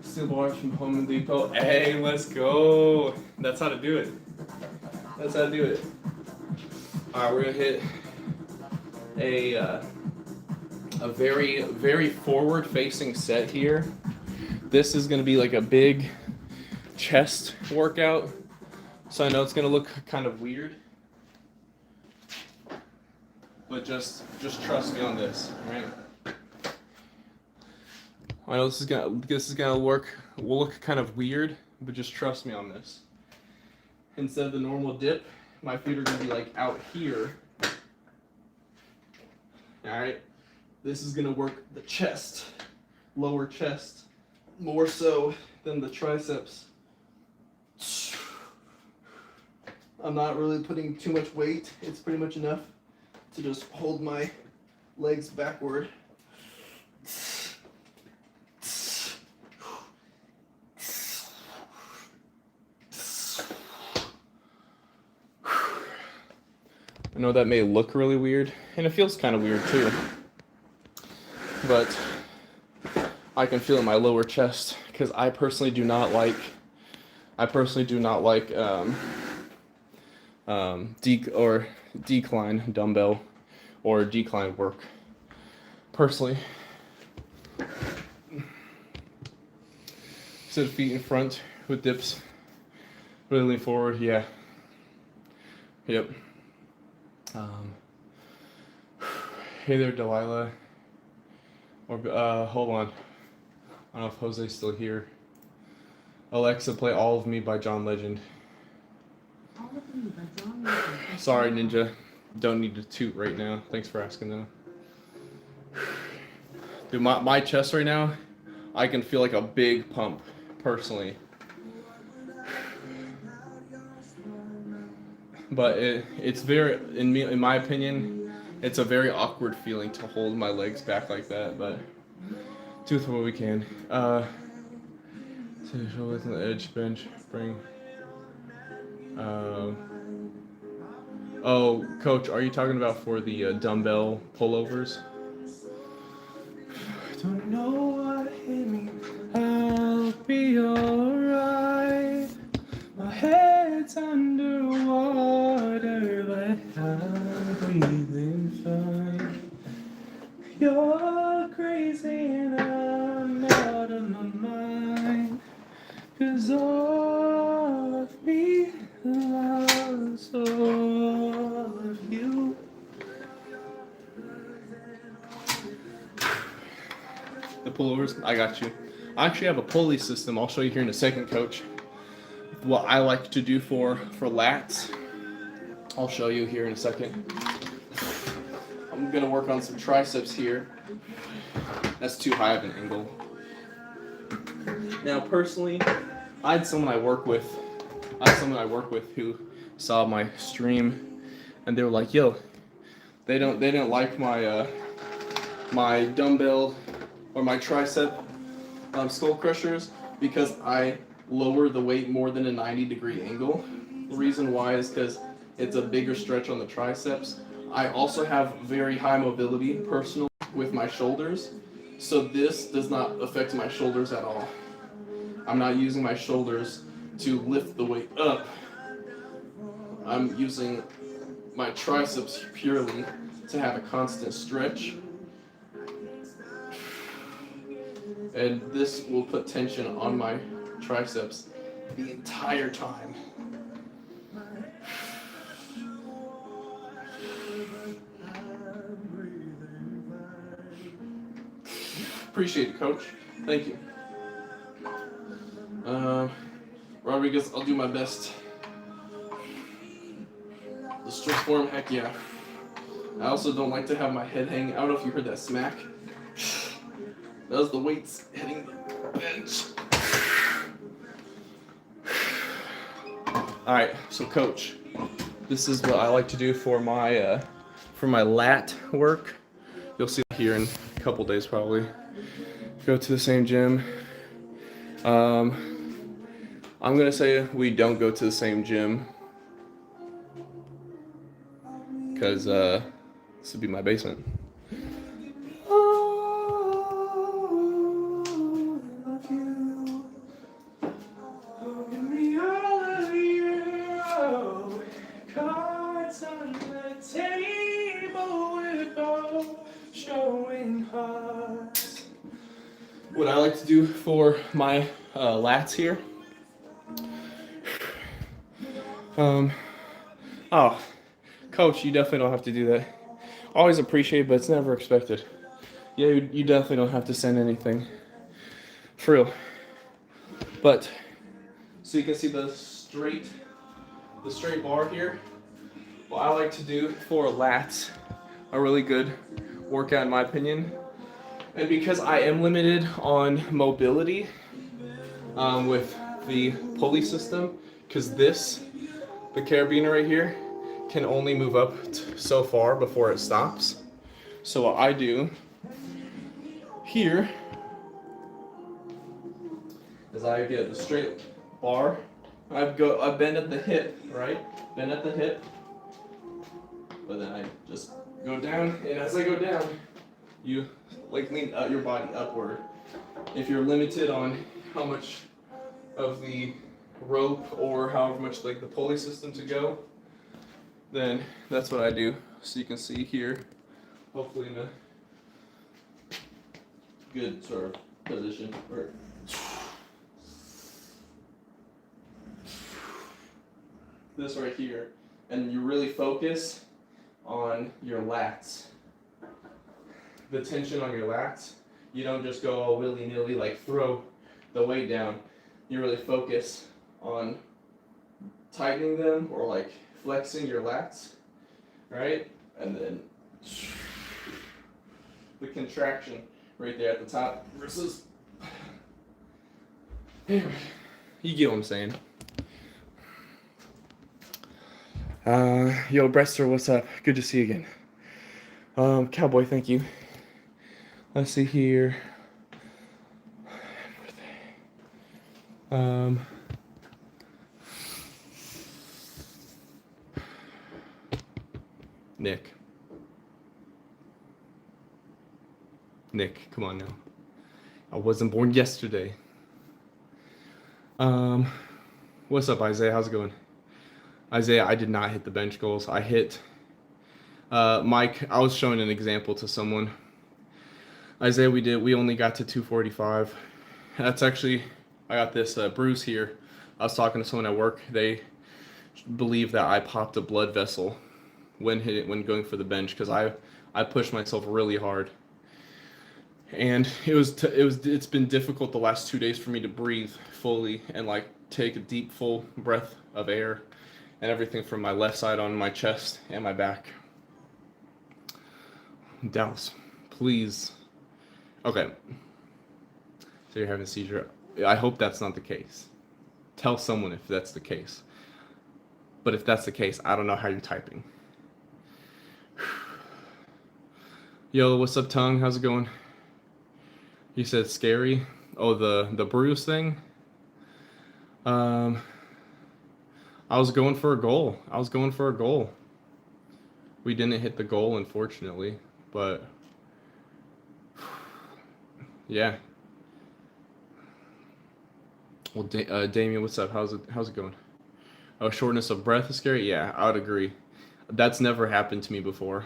Speaker 1: Steel bars from Home Depot. Hey, let's go. That's how to do it. Alright, we're gonna hit a very, very forward-facing set here. This is gonna be like a big chest workout, so I know it's gonna look kind of weird, but just trust me on this, right? I know this is gonna will look kind of weird, but just trust me on this. Instead of the normal dip, my feet are gonna be like out here. All right. This is gonna work the chest, lower chest, more so than the triceps. I'm not really putting too much weight. It's pretty much enough to just hold my legs backward. I know that may look really weird, and it feels kind of weird too. But I can feel it in my lower chest because I personally do not like decline dumbbell or decline work. Personally, set feet in front with dips. Really lean forward. Yeah. Yep. Hey there, Delilah. Or hold on. I don't know if Jose's still here. Alexa, play All of Me by John Legend.
Speaker 2: All of Me by John Legend.
Speaker 1: Sorry, Ninja. Don't need to toot right now. Thanks for asking, though. Dude, my chest right now, I can feel like a big pump, personally. But it's very, in my opinion, it's a very awkward feeling to hold my legs back like that, but do with what we can. Shoulders on the edge, bench, bring. Oh, Coach, are you talking about for the dumbbell pullovers? I don't know what hit me. I'll
Speaker 3: be alright. My head's underwater, but I'm breathing fine. You're crazy and I'm out of my mind. 'Cause all of me loves all of you. The pullovers, I got you. I actually have a pulley system. I'll show you here in a second, coach. What I like to do for lats, I'll show you here in a second. I'm gonna work on some triceps here. That's too high of an angle. Now, personally, I had someone I work with who saw my stream, and they were like, "Yo, they didn't like my my dumbbell or my tricep skull crushers because I lower the weight more than a 90-degree angle. The reason why is because it's a bigger stretch on the triceps. I also have very high mobility personally with my shoulders, so this does not affect my shoulders at all. I'm not using my shoulders to lift the weight up. I'm using my triceps purely to have a constant stretch. And this will put tension on my triceps the entire time. Appreciate it, coach. Thank you. Rodriguez, I'll do my best. The strict form, heck yeah. I also don't like to have my head hanging. I don't know if you heard that smack. That was the weights hitting the bench. All right, so coach, this is what I like to do for my lat work. You'll see it here in a couple days probably. Go to the same gym. I'm gonna say we don't go to the same gym because this would be my basement. What I like to do for my lats here. Oh, coach, you definitely don't have to do that. Always appreciate it, but it's never expected. Yeah, you definitely don't have to send anything. For real. But, so you can see the straight bar here. What I like to do for lats, a really good workout in my opinion. And because I am limited on mobility with the pulley system, because the carabiner right here, can only move up so far before it stops. So what I do here is I get the straight bar. I bend at the hip, right? Bend at the hip. But then I just go down, and as I go down, you like lean your body upward. If you're limited on how much of the rope or however much like the pulley system to go, then that's what I do. So you can see here, hopefully in a good sort of position. This right here, and you really focus on your lats. The tension on your lats. You don't just go all willy-nilly like throw the weight down. You really focus on tightening them or like flexing your lats, right? And then the contraction right there at the top versus, you get what I'm saying. Yo, Brester, what's up? Good to see you again. Cowboy, thank you. Let's see here. Nick, come on now. I wasn't born yesterday. What's up, Isaiah? How's it going? Isaiah, I did not hit the bench goals. I hit Mike. I was showing an example to someone. Isaiah, we only got to 245. That's actually, I got this bruise here. I was talking to someone at work. They believe that I popped a blood vessel when going for the bench because I pushed myself really hard. And it's been difficult the last 2 days for me to breathe fully and like take a deep full breath of air and everything from my left side on my chest and my back. Dallas, please. Okay. So you're having a seizure. I hope that's not the case. Tell someone if that's the case. But if that's the case, I don't know how you're typing. Yo, what's up, Tongue? How's it going? You said scary. Oh, the bruise thing. I was going for a goal. We didn't hit the goal, unfortunately, but yeah. Well, Damien, what's up? How's it going? Oh, shortness of breath is scary. Yeah, I would agree. That's never happened to me before.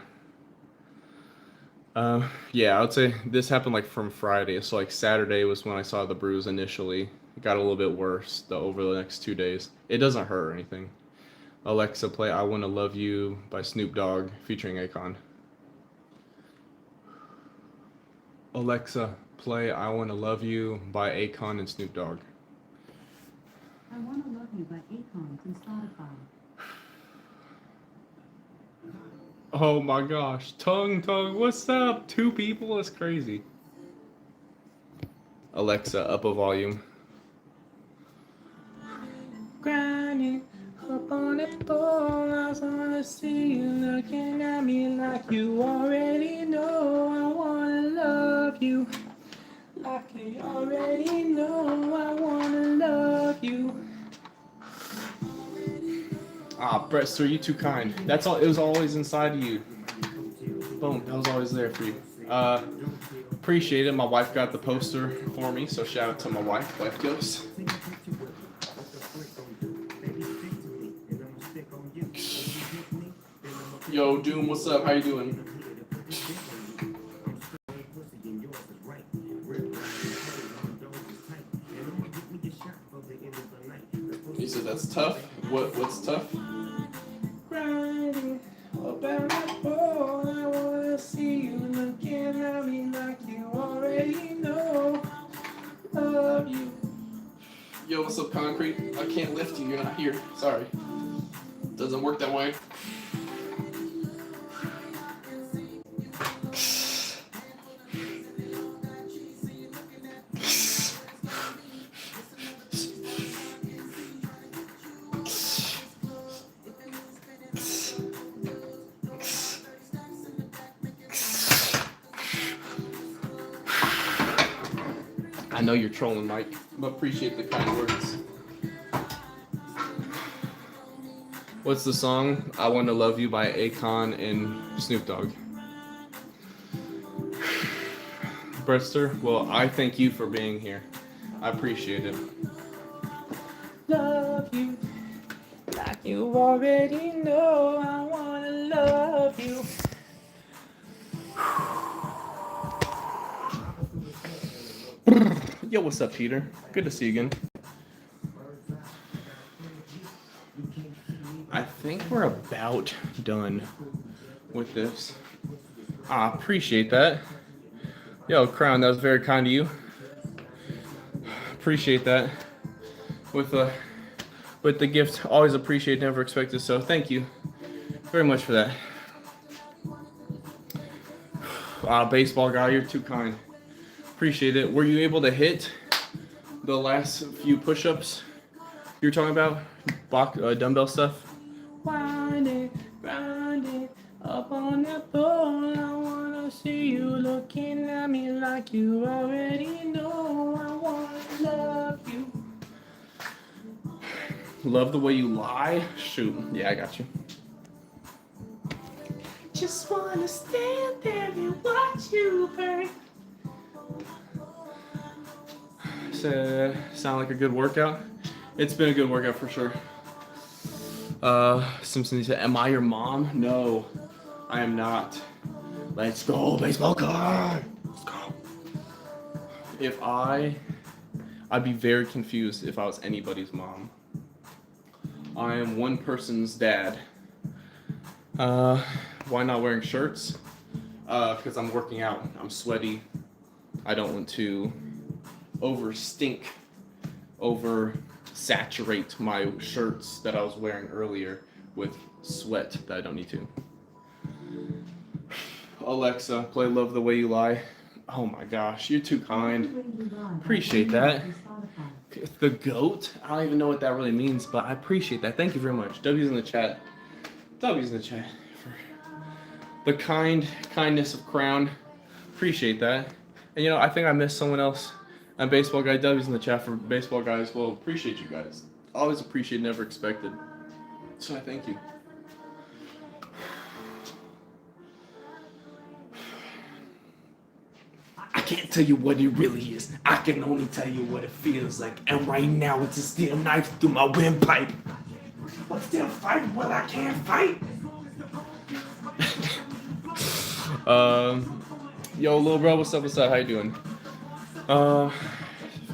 Speaker 3: Yeah, I would say this happened like from Friday. So like Saturday was when I saw the bruise initially. It got a little bit worse over the next 2 days. It doesn't hurt or anything. Alexa, play I Wanna Love You by Snoop Dogg featuring Akon. Alexa, play I Wanna Love You by Akon and Snoop Dogg.
Speaker 2: I Wanna Love You by Akon from Spotify.
Speaker 3: Oh my gosh. Tongue, what's up? 2 people? That's crazy. Alexa, up a volume. Grinding up on that pole, I wanna see you looking at me like you already know. I wanna love you like you already know. I wanna love you. Ah, Brett, sir, you too kind. That's all. It was always inside of you. Boom. That was always there for you. Appreciate it. My wife got the poster for me, so shout out to my wife. Life goes. Yo, Doom, what's up? How you doing? He said that's tough. What's tough? Grinding about my ball, I wanna see you looking at me like you already know. Love you. Yo, what's up, Concrete? I can't lift you. You're not here. Sorry. Doesn't work that way. I know you're trolling, Mike, but appreciate the kind words. What's the song? I Wanna Love You by Akon and Snoop Dogg. Brester, well, I thank you for being here. I appreciate it. Love you like you already know. I wanna love you. Yo, what's up, Peter? Good to see you again. I think we're about done with this. I appreciate that. Yo, Crown, that was very kind of you. Appreciate that. With the gift, always appreciate, never expected. So thank you very much for that. Baseball guy, you're too kind. Appreciate it. Were you able to hit the last few push-ups you were talking about? Dumbbell stuff? Grinding up on that pole. I wanna see you looking at me like you already know. I wanna love you. Love the way you lie? Shoot. Yeah, I got you. Just wanna stand there and watch you burn. Sound like a good workout? It's been a good workout for sure. Simpson said, "Am I your mom?" No, I am not. Let's go, baseball card. Let's go. I'd be very confused if I was anybody's mom. I am one person's dad. Why not wearing shirts? Because I'm working out. I'm sweaty. I don't want to over saturate my shirts that I was wearing earlier with sweat that I don't need to. Alexa, play Love the Way You Lie. Oh my gosh, you're too kind. Appreciate that. The GOAT? I don't even know what that really means, but I appreciate that. Thank you very much. W's in the chat. W's in the chat for the kindness of Crown. Appreciate that. And you know, I think I missed someone else. And Baseball Guy, W's in the chat for Baseball Guys. Well, appreciate you guys. Always appreciate, never expected. So I thank you. I can't tell you what it really is. I can only tell you what it feels like. And right now it's a steel knife through my windpipe. But still fight what I can't fight. Yo, little bro, what's up? How you doing? If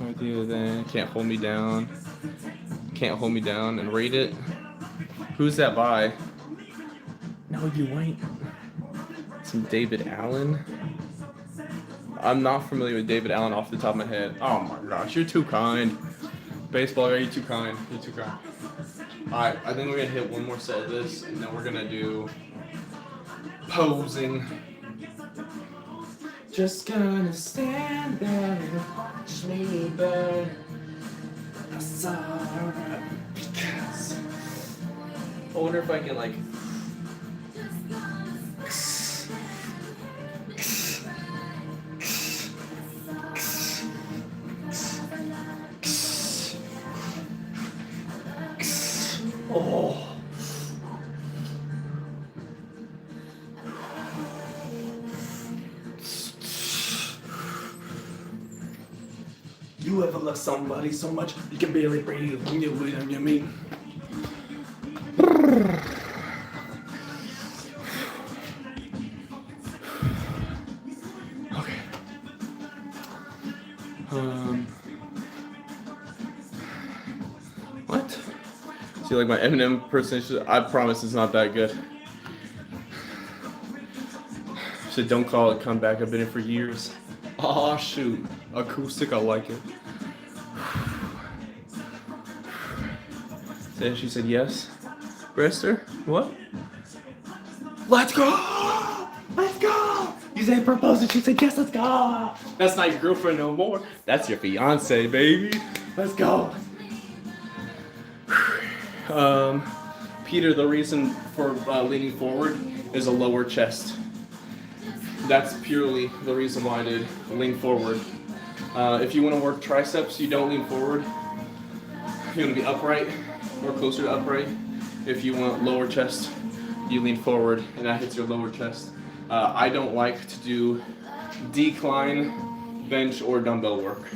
Speaker 3: I do then can't hold me down. Can't hold me down and rate it. Who's that by? No, you ain't. Some David Allen. I'm not familiar with David Allen off the top of my head. Oh my gosh, you're too kind. Baseball guy, you're too kind. You're too kind. Alright, I think we're gonna hit one more set of this, and then we're gonna do posing. Just gonna stand there and watch me burn. Because I wonder if I can like oh. You ever love somebody so much you can barely breathe when you're with them, you mean? Okay. What? See, like my Eminem impersonation, I promise it's not that good. Said don't call it comeback, I've been in for years. Aw, shoot. Acoustic, I like it. Then she said yes. Brester, what? Let's go! Let's go! You said propose and she said yes, let's go! That's not your girlfriend no more. That's your fiance, baby. Let's go. Peter, the reason for leaning forward is a lower chest. That's purely the reason why I did lean forward. If you want to work triceps, you don't lean forward. You want to be upright or closer to upright. If you want lower chest, you lean forward and that hits your lower chest. I don't like to do decline, bench, or dumbbell work.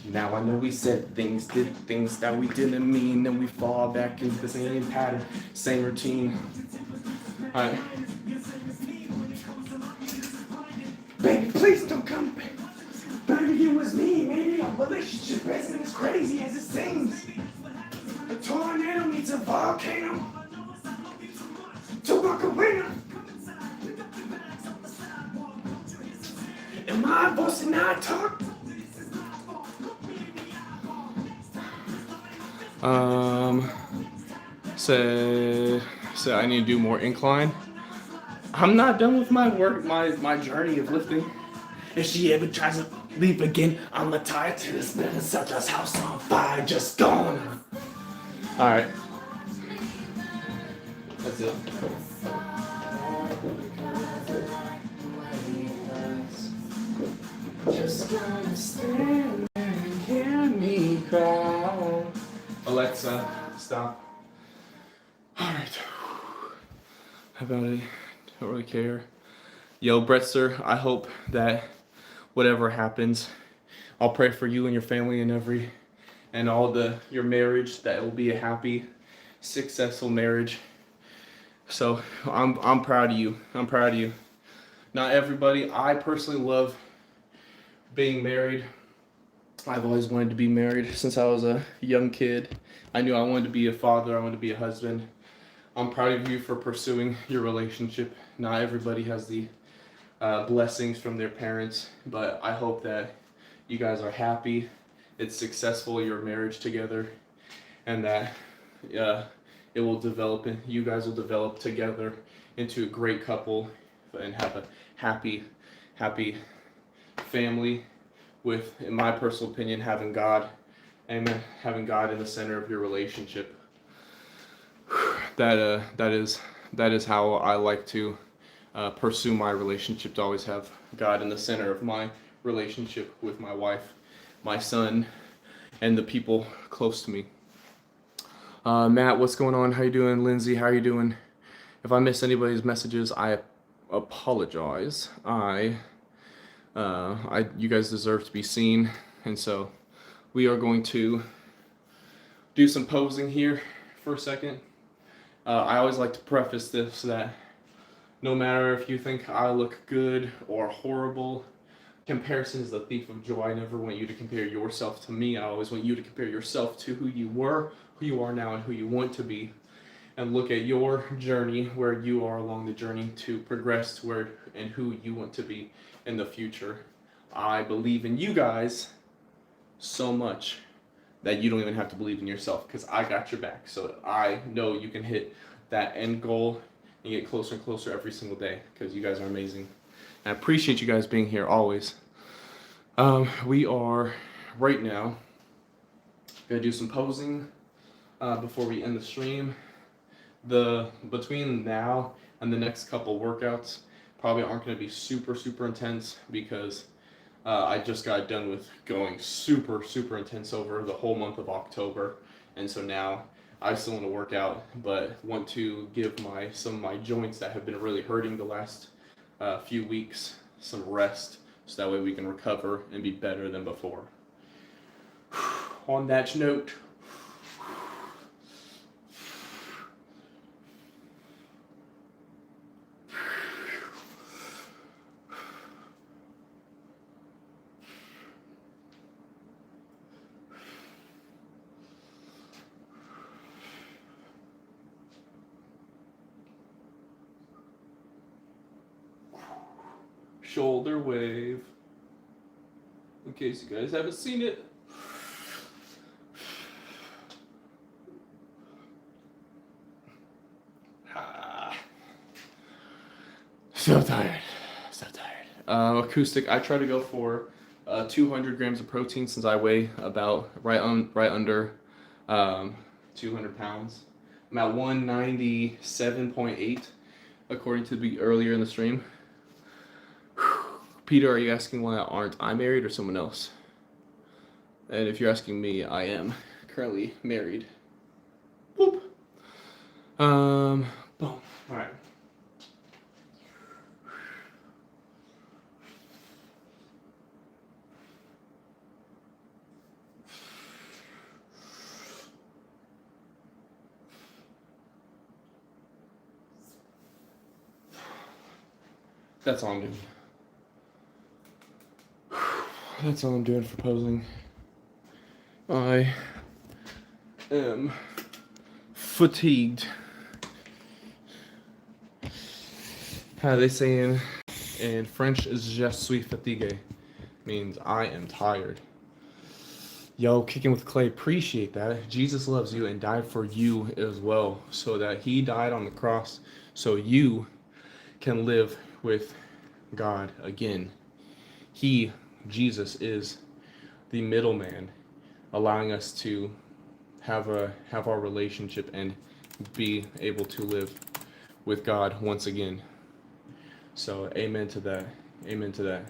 Speaker 3: Now I know we said things, did things that we didn't mean, and we fall back into the same pattern, same routine. Alright. Baby, please don't come back. Baby, it was me. Maybe our relationship isn't as crazy as it seems. A tornado meets a volcano. To walk away. And my voice and I talk. So I need to do more incline. I'm not done with my work, my journey of lifting. If she ever tries to leave again, I'ma tie her to this bed and set this house on fire, just gone. Alright. That's it. Just gonna stand there and hear me cry. Alexa, stop. Alright. How about it? Don't really care. Yo, Bretster, I hope that whatever happens, I'll pray for you and your family and all your marriage, that it will be a happy, successful marriage. So I'm proud of you. I'm proud of you. Not everybody. I personally love being married. I've always wanted to be married since I was a young kid. I knew I wanted to be a father. I wanted to be a husband. I'm proud of you for pursuing your relationship. Not everybody has the blessings from their parents, but I hope that you guys are happy, it's successful, your marriage together, and that it will develop, and you guys will develop together into a great couple and have a happy family with, in my personal opinion, having God, amen, having God in the center of your relationship. That is how I like to pursue my relationship, to always have God in the center of my relationship with my wife, my son, and the people close to me. Matt, what's going on? How you doing? Lindsay, how are you doing? If I miss anybody's messages, I apologize. You guys deserve to be seen, and so we are going to do some posing here for a second. I always like to preface this that no matter if you think I look good or horrible, comparison is the thief of joy. I never want you to compare yourself to me. I always want you to compare yourself to who you were, who you are now, and who you want to be. And look at your journey, where you are along the journey to progress to where and who you want to be in the future. I believe in you guys so much that you don't even have to believe in yourself, because I got your back. So I know you can hit that end goal and get closer and closer every single day, because you guys are amazing. And I appreciate you guys being here always. We are right now gonna do some posing before we end the stream. Between now and the next couple workouts probably aren't going to be super intense, because I just got done with going super intense over the whole month of October, and so now I still want to work out, but want to give some of my joints that have been really hurting the last few weeks some rest, so that way we can recover and be better than before. On that note, shoulder wave, in case you guys haven't seen it. So tired. Acoustic, I try to go for 200 grams of protein, since I weigh about right under 200 pounds. I'm at 197.8 according to the earlier in the stream. Peter, are you asking why aren't I married or someone else? And if you're asking me, I am currently married. Boop. Boom. All right. That's all I'm doing. That's all I'm doing for posing. I am fatigued. How they say in French, je suis fatigué, means I am tired. Yo, Kicking with Clay, appreciate that. Jesus loves you and died for you as well, so that he died on the cross so you can live with God again. Jesus is the middleman, allowing us to have our relationship and be able to live with God once again. So amen to that. Amen to that.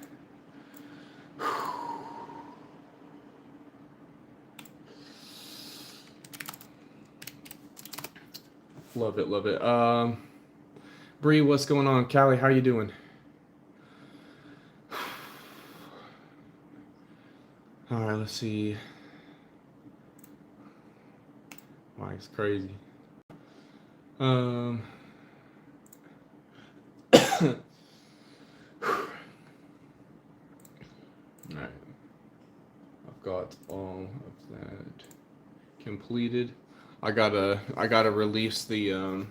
Speaker 3: Love it. Bree, what's going on? Callie, how you doing? All right, let's see. Mike's crazy. All right. I've got all of that completed. I gotta release the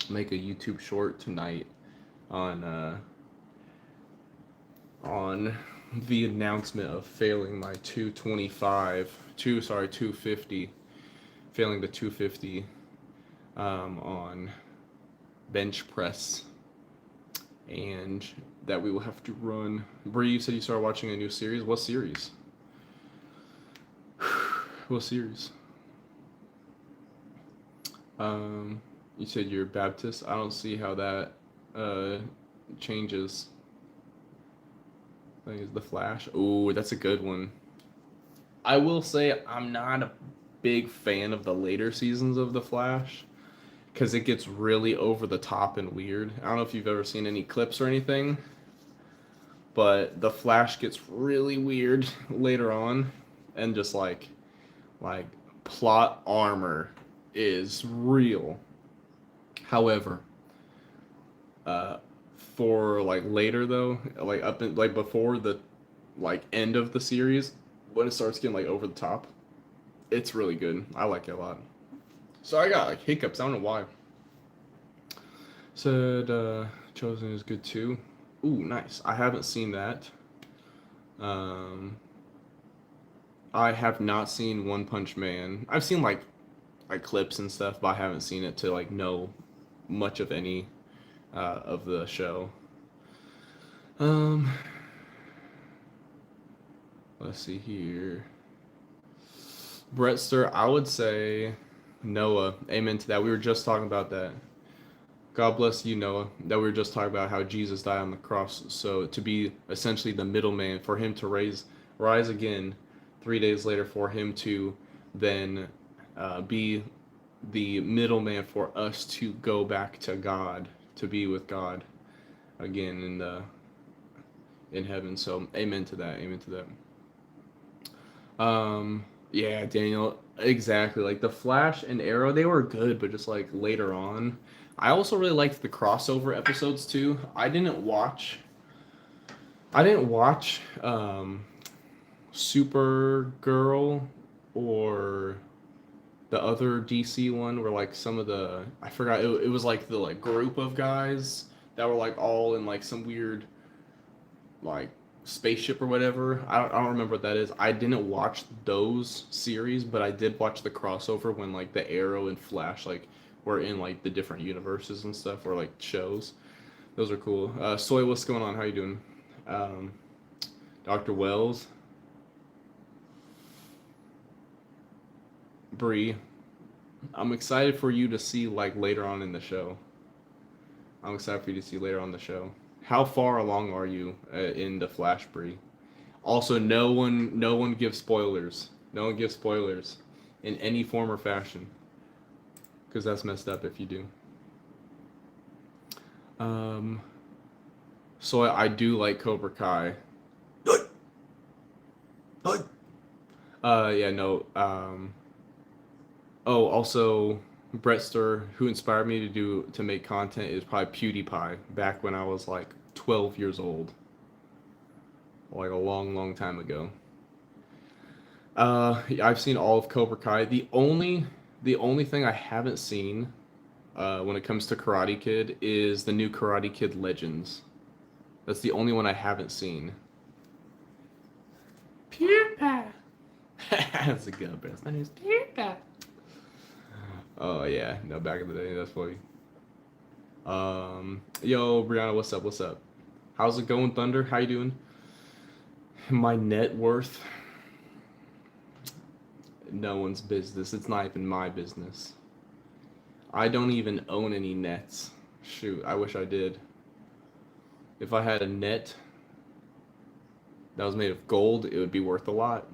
Speaker 3: make a YouTube short tonight on the announcement of failing my 250, failing the 250 on bench press, and that we will have to run. Bree, you said you started watching a new series. What series? What series? You said you're Baptist. I don't see how that changes. I think it's The Flash. Ooh, that's a good one. I will say I'm not a big fan of the later seasons of The Flash because it gets really over the top and weird. I don't know if you've ever seen any clips or anything, but The Flash gets really weird later on, and just like plot armor is real. However, for like later though, like up in like before the like end of the series, when it starts getting like over the top, it's really good. I like it a lot. So I got like hiccups. I don't know why. Said Chosen is good too. Ooh, nice. I haven't seen that. I have not seen One Punch Man. I've seen like clips and stuff, but I haven't seen it to like know much of any of the show. Let's see here. Brettster, I would say Noah. Amen to that. We were just talking about that. God bless you, Noah. That we were just talking about how Jesus died on the cross. So to be essentially the middleman, for him to rise again 3 days later, for him to then be the middleman for us to go back to God, to be with God again in heaven. So amen to that. Amen to that. Yeah, Daniel, exactly. Like the Flash and Arrow, they were good, but just like later on. I also really liked the crossover episodes too. I didn't watch Supergirl or the other DC one where like some of the I forgot it was like the like group of guys that were like all in like some weird like spaceship or whatever. I don't remember what that is. I didn't watch those series, but I did watch the crossover when like the Arrow and Flash like were in like the different universes and stuff or like shows. Those are cool. Soy, what's going on? How you doing? Dr. Wells. Bree. I'm excited for you to see like later on in the show. I'm excited for you to see later on in the show. How far along are you in the Flash, Bree? Also, no one gives spoilers. No one gives spoilers in any form or fashion, because that's messed up if you do. So I do like Cobra Kai. Yeah, no. Oh, also, Brettster, who inspired me to make content, is probably PewDiePie. Back when I was like 12 years old, like a long time ago. I've seen all of Cobra Kai. The only thing I haven't seen, when it comes to Karate Kid, is the new Karate Kid Legends. That's the only one I haven't seen. PewDiePie. That's a good best. My name's PewDiePie. Oh yeah, no, back in the day, that's funny. Yo, Brianna, what's up? What's up? How's it going, Thunder? How you doing? My net worth? No one's business. It's not even my business. I don't even own any nets. Shoot, I wish I did. If I had a net that was made of gold, it would be worth a lot.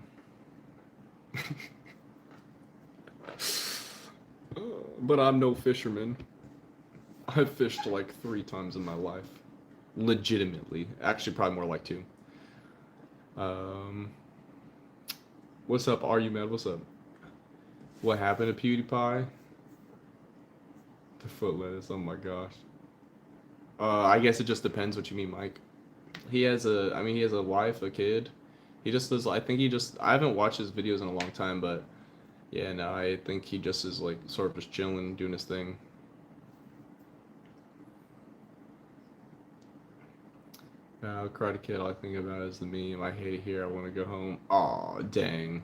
Speaker 3: But I'm no fisherman. I've fished like 3 times in my life. Legitimately. Actually, probably more like 2. Um, what's up? Are you mad? What's up? What happened to PewDiePie? The foot lettuce. Oh my gosh. I guess it just depends what you mean, Mike. He has a, I mean, he has a wife, a kid. He just does. I think he just. I haven't watched his videos in a long time, but yeah, no, I think he just is like sort of just chilling, doing his thing. Karate Kid, all I think about is the meme. I hate it here. I want to go home. Aw, dang.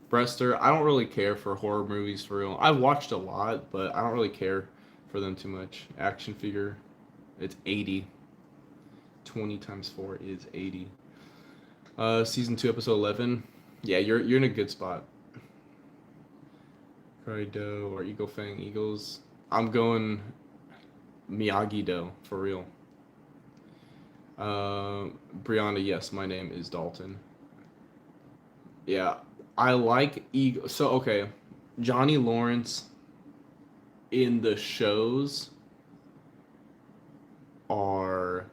Speaker 3: Brester, I don't really care for horror movies for real. I've watched a lot, but I don't really care for them too much. Action figure, it's 80. 20 times 4 is 80. Season 2, episode 11. Yeah, you're in a good spot. Karate Do or Eagle Fang Eagles. I'm going Miyagi Do for real. Brianna, yes, my name is Dalton. Yeah, I like Eagle. So, okay, Johnny Lawrence in the shows are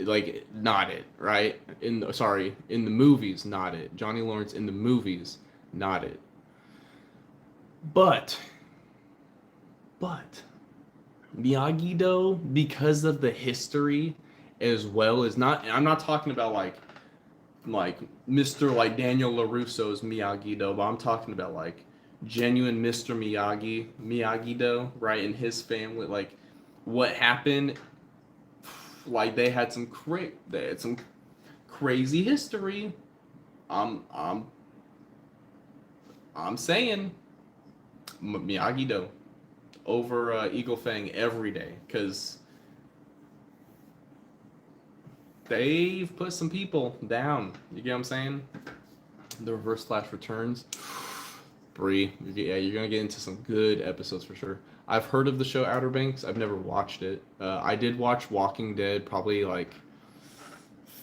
Speaker 3: like not it, right? In the movies, not it. Johnny Lawrence in the movies, not it. But Miyagi-Do, because of the history, as well as not. I'm not talking about like Mr. like Daniel LaRusso's Miyagi-Do, but I'm talking about like genuine Mr. Miyagi-Do, right? And his family, like what happened. Like they had some crazy history. I'm saying Miyagi-Do over Eagle Fang every day because they've put some people down. You get what I'm saying? The Reverse Flash returns. Bree, yeah, you're gonna get into some good episodes for sure. I've heard of the show Outer Banks. I've never watched it. I did watch Walking Dead probably like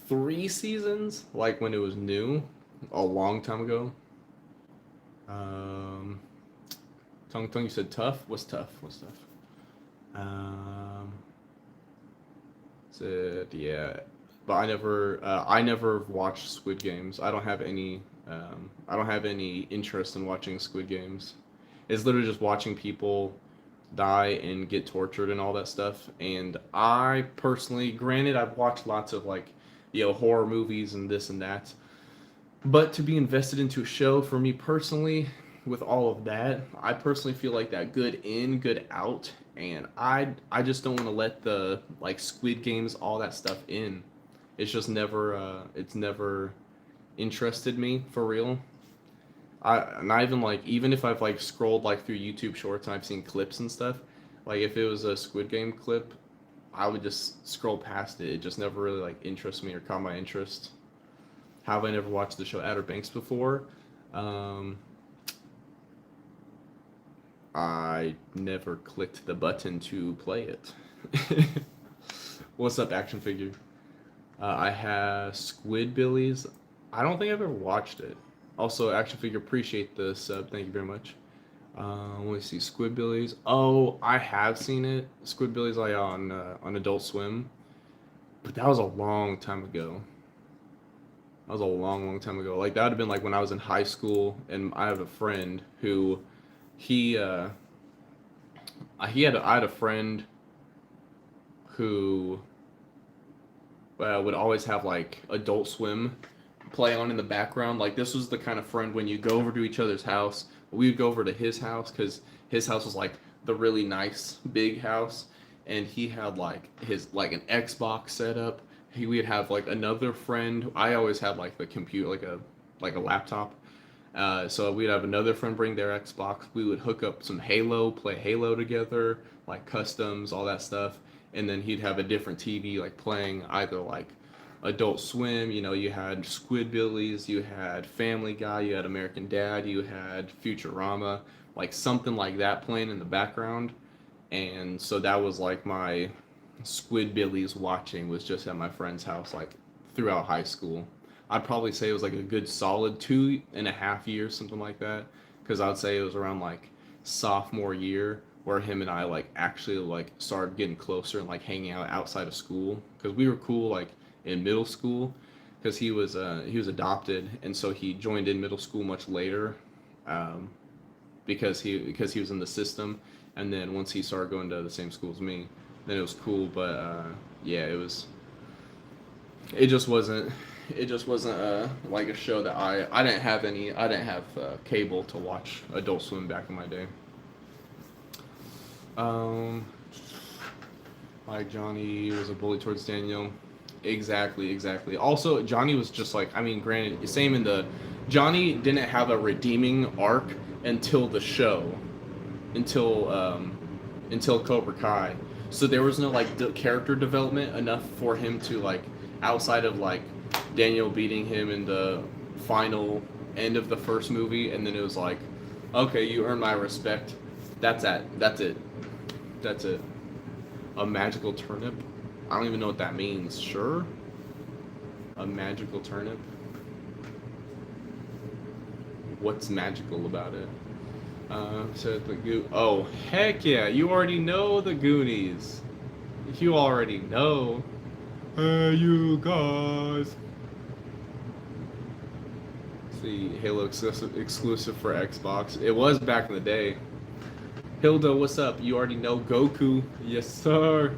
Speaker 3: 3 seasons, like when it was new, a long time ago. Tung Tung, you said tough. What's tough? Said yeah, but I never watched Squid Games. I don't have any interest in watching Squid Games. It's literally just watching people die and get tortured and all that stuff. And I personally, granted, I've watched lots of like, horror movies and this and that. But to be invested into a show, for me personally, with all of that, I personally feel like that good in, good out. And I just don't want to let the like Squid Games, all that stuff in. It's just it's never interested me for real. Not even like, even if I've like scrolled like through YouTube shorts and I've seen clips and stuff, like if it was a Squid Game clip, I would just scroll past it. It just never really like interests me or caught my interest. Have I never watched the show Outer Banks before? I never clicked the button to play it. What's up, action figure? I have Squidbillies. I don't think I've ever watched it. Also, action figure, appreciate the sub. Thank you very much. Let me see, Squidbillies. Oh, I have seen it. Squidbillies like on Adult Swim, but that was a long time ago. That was a long time ago. Like that would have been like when I was in high school, and I have a friend who, I had a friend who would always have like Adult Swim play on in the background. Like this was the kind of friend when you go over to each other's house, we would go over to his house because his house was like the really nice big house, and he had like his like an Xbox set up. We'd have like another friend. I always had like the computer, like a laptop. So we'd have another friend bring their Xbox. We would hook up some Halo, play Halo together, like customs, all that stuff. And then he'd have a different TV, like playing either like Adult Swim. You had Squidbillies, you had Family Guy, you had American Dad, you had Futurama, like something like that playing in the background. And so that was like my Squidbillies watching, was just at my friend's house like throughout high school. I'd probably say it was like a good solid 2.5 years, something like that, because I'd say it was around like sophomore year where him and I like actually like started getting closer and like hanging out outside of school, because we were cool like in middle school, because he was adopted, and so he joined in middle school much later, because he was in the system, and then once he started going to the same school as me, then it was cool. But yeah, it just wasn't like a show that I didn't have cable to watch Adult Swim back in my day. Like Johnny was a bully towards Daniel. Exactly. Also, Johnny was just like, I mean, granted, same in the Johnny didn't have a redeeming arc until the show, until Cobra Kai. So there was no like character development enough for him to like, outside of like Daniel beating him in the final end of the first movie, and then it was like, okay, you earn my respect. That's it. A magical turnip? I don't even know what that means. Sure? A magical turnip? What's magical about it? Said the oh, heck yeah, you already know the Goonies. You already know. Hey, you guys. See, Halo exclusive for Xbox. It was back in the day. Hilda, what's up? You already know Goku. Yes, sir.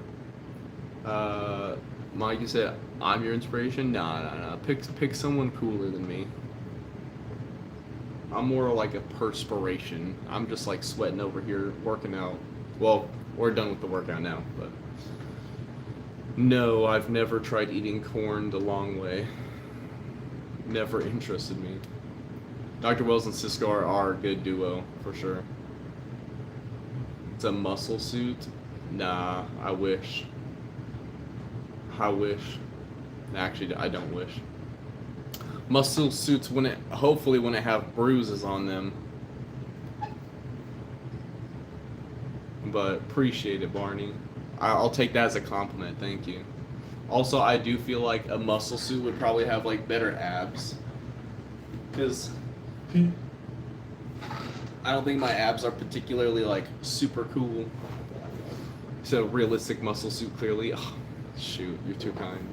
Speaker 3: Mike, you said I'm your inspiration? Nah. Pick someone cooler than me. I'm more like a perspiration. I'm just like sweating over here, working out. Well, we're done with the workout now, but no, I've never tried eating corn the long way. Never interested me. Dr. Wells and Cisco are a good duo, for sure. It's a muscle suit? Nah, I wish. Actually, I don't wish. Muscle suits hopefully wouldn't have bruises on them. But appreciate it, Barney. I'll take that as a compliment, thank you. Also, I do feel like a muscle suit would probably have like better abs. Because I don't think my abs are particularly like super cool. So realistic muscle suit, clearly. Oh, shoot, you're too kind.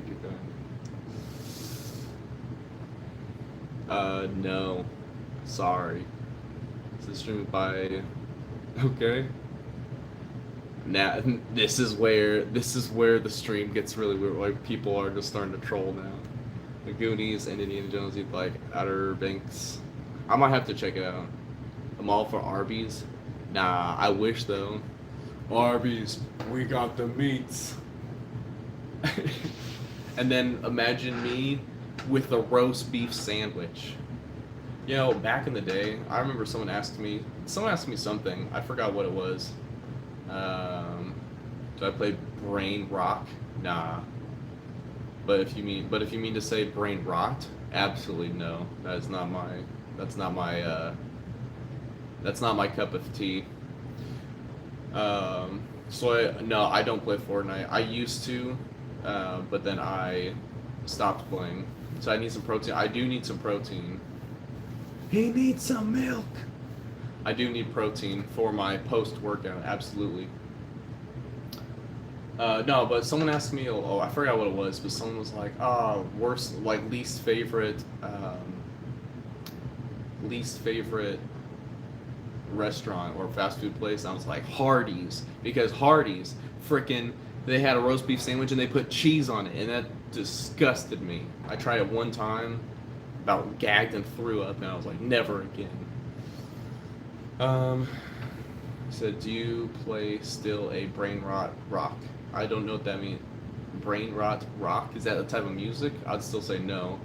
Speaker 3: No. Sorry. This is streamed by. Okay. Now this is where the stream gets really weird. Like people are just starting to troll now. The Goonies and Indiana Jones eat like Outer Banks. I might have to check it out. I'm all for Arby's. Nah, I wish though. Arby's, we got the meats. And then imagine me with a roast beef sandwich. You know, back in the day, I remember someone asked me something. I forgot what it was. Do I play Brain Rock? Nah. But if you mean to say Brain Rot, absolutely no. That's not my cup of tea. No, I don't play Fortnite. I used to, but then I stopped playing. So I need some protein. I do need some protein. He needs some milk. I do need protein for my post-workout, absolutely. No, but someone asked me, oh, I forgot what it was, but someone was like, worst, like least favorite restaurant or fast food place. I was like, Hardee's, because Hardee's, frickin', they had a roast beef sandwich and they put cheese on it, and that disgusted me. I tried it one time, about gagged and threw up, and I was like, never again. Said, do you play still a Brain Rot rock? I don't know what that means. Brain Rot rock? Is that the type of music? I'd still say no.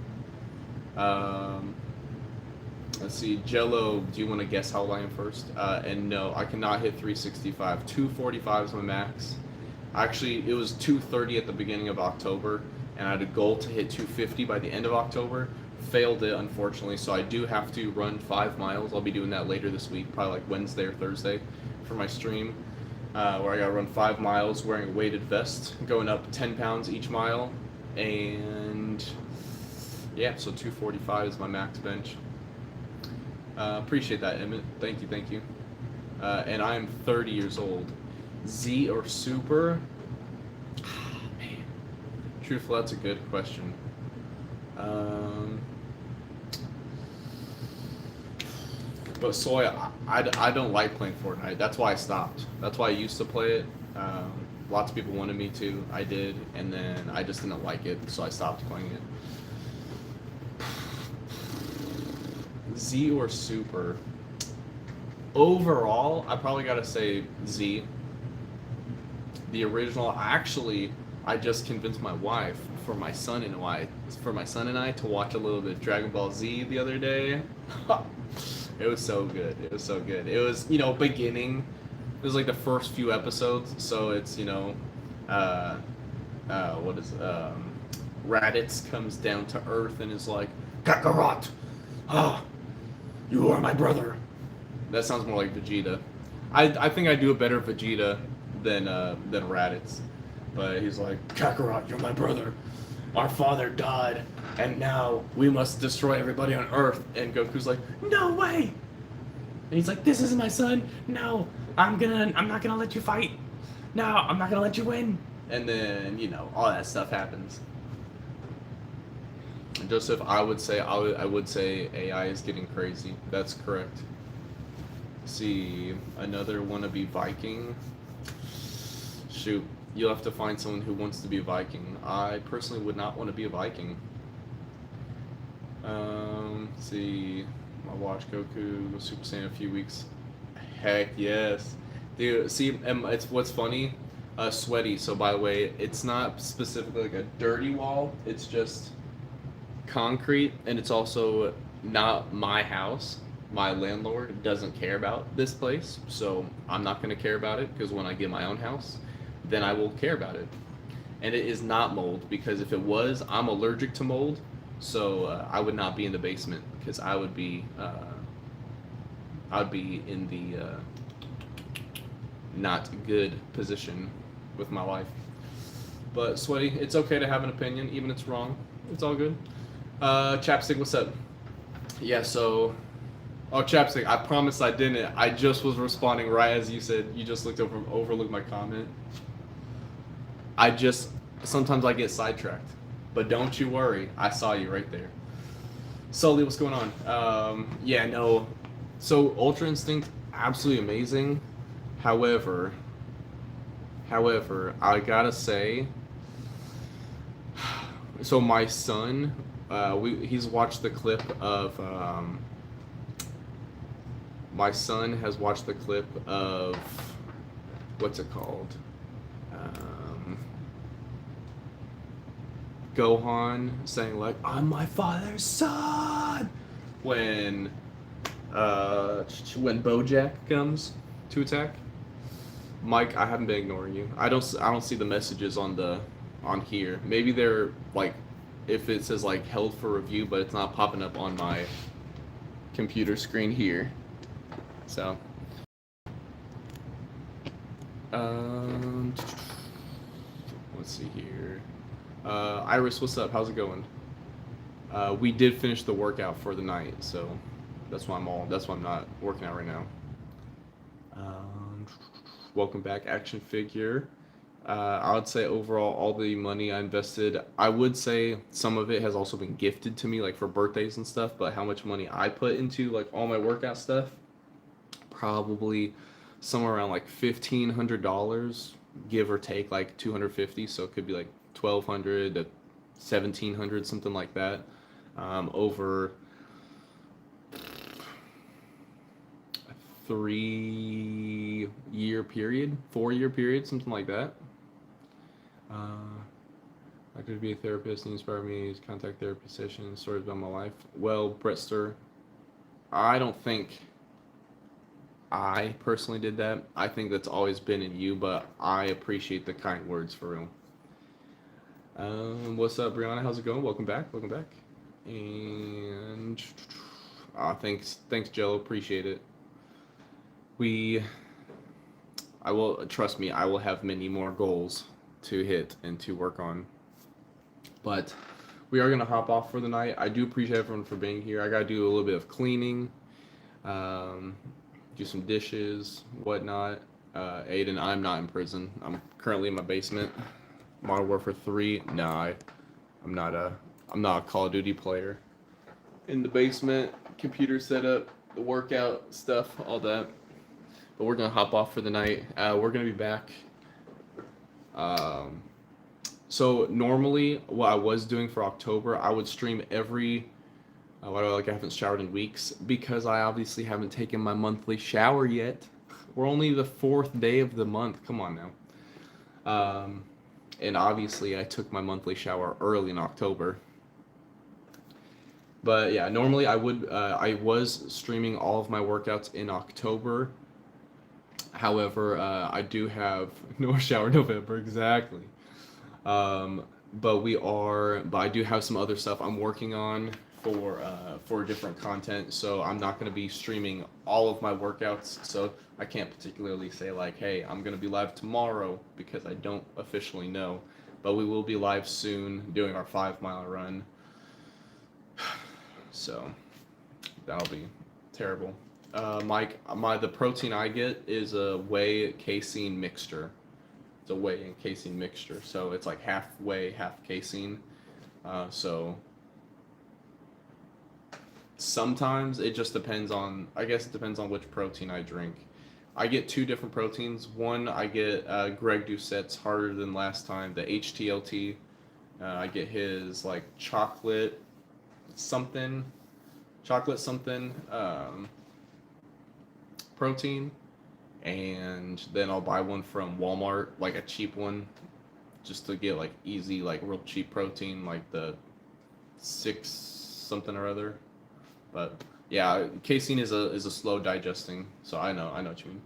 Speaker 3: Let's see, Jello, do you want to guess how old I am first? And no, I cannot hit 365. 245 is my max. Actually, it was 230 at the beginning of October, and I had a goal to hit 250 by the end of October. Failed it, unfortunately, so I do have to run 5 miles. I'll be doing that later this week, probably like Wednesday or Thursday for my stream, where I gotta run 5 miles wearing a weighted vest, going up 10 pounds each mile, and yeah, so 245 is my max bench. Appreciate that, Emmett. Thank you. And I am 30 years old. Z or Super? Man. Truthfully, that's a good question.
Speaker 1: Um, but Soy, I don't like playing Fortnite. That's why I stopped. That's why I used to play it. Lots of people wanted me to. I did, and then I just didn't like it, so I stopped playing it. Z or Super? Overall, I probably gotta say Z. The original, actually, I just convinced my wife for my son and I to watch a little bit of Dragon Ball Z the other day. It was so good. It was so good. It was, beginning. It was like the first few episodes, so it's, Raditz comes down to Earth and is like, Kakarot, you are my brother. That sounds more like Vegeta. I think I do a better Vegeta than Raditz. But he's like, Kakarot, you're my brother. Our father died, and now we must destroy everybody on Earth. And Goku's like, no way! And he's like, this is my son. No, I'm not gonna let you fight. No, I'm not gonna let you win. And then, all that stuff happens. And Joseph, I would say AI is getting crazy. That's correct. See, another wannabe Viking. Shoot, you'll have to find someone who wants to be a Viking. I personally would not want to be a Viking. See, I watch Goku go Super Saiyan in a few weeks. Heck yes, dude. See, it's what's funny. Sweaty. So by the way, it's not specifically like a dirty wall. It's just concrete, and it's also not my house. My landlord doesn't care about this place, so I'm not going to care about it, because when I get my own house, then I will care about it. And it is not mold, because if it was, I'm allergic to mold, so I would not be in the basement, because I would be in the not good position with my life. But Sweaty, it's okay to have an opinion, even if it's wrong. It's all good. Chapstick, what's up? Yeah, so... Oh, Chapstick, I promise I didn't. I just was responding right as you said. You just overlooked my comment. Sometimes I get sidetracked. But don't you worry, I saw you right there. Sully, what's going on? Yeah, no. So, Ultra Instinct, absolutely amazing. However, I gotta say... So, my son, he's watched the clip of... my son has watched the clip of, what's it called? Gohan saying like, I'm my father's son! When Bojack comes to attack. Mike, I haven't been ignoring you. I don't see the messages on here. Maybe they're like, if it says like held for review, but it's not popping up on my computer screen here. So, let's see here. Iris, what's up? How's it going? We did finish the workout for the night, so that's why I'm not working out right now. Welcome back, Action Figure. I would say overall, all the money I invested, I would say some of it has also been gifted to me, like for birthdays and stuff. But how much money I put into like all my workout stuff? Probably somewhere around like $1,500, give or take like 250. So it could be like 1,200 to 1,700, something like that, over a 4-year period, something like that. I could be a therapist and inspire me to contact therapy sessions, stories about my life. Well, Bretster, I don't think I personally did that. I think that's always been in you, but I appreciate the kind words for real. What's up, Brianna? How's it going? Welcome back. And thanks, Jello. Appreciate it. I will, trust me, I will have many more goals to hit and to work on. But we are gonna hop off for the night. I do appreciate everyone for being here. I gotta do a little bit of cleaning. Do some dishes, whatnot. Aiden, I'm not in prison. I'm currently in my basement. Modern Warfare 3. No, I'm not I'm not a Call of Duty player. In the basement, computer setup, the workout stuff, all that. But we're gonna hop off for the night. We're gonna be back. So normally, what I was doing for October, I would stream every. Why do I like I haven't showered in weeks? Because I obviously haven't taken my monthly shower yet. We're only the 4th day of the month. Come on now. And obviously, I took my monthly shower early in October. But yeah, normally I was streaming all of my workouts in October. However, I do have no shower November exactly. But I do have some other stuff I'm working on for different content. So I'm not going to be streaming all of my workouts. So I can't particularly say like, hey, I'm going to be live tomorrow because I don't officially know. But we will be live soon doing our 5-mile run. So that'll be terrible. The protein I get is a whey casein mixture. It's a whey and casein mixture, so it's like half whey, half casein. So sometimes it just depends on. I guess it depends on which protein I drink. I get 2 different proteins. One I get Greg Doucette's Harder Than Last Time, the HTLT. I get his like chocolate something protein, and then I'll buy one from Walmart, like a cheap one, just to get like easy, like real cheap protein, like the 6 something or other. But yeah, casein is a slow digesting, so I know what you mean.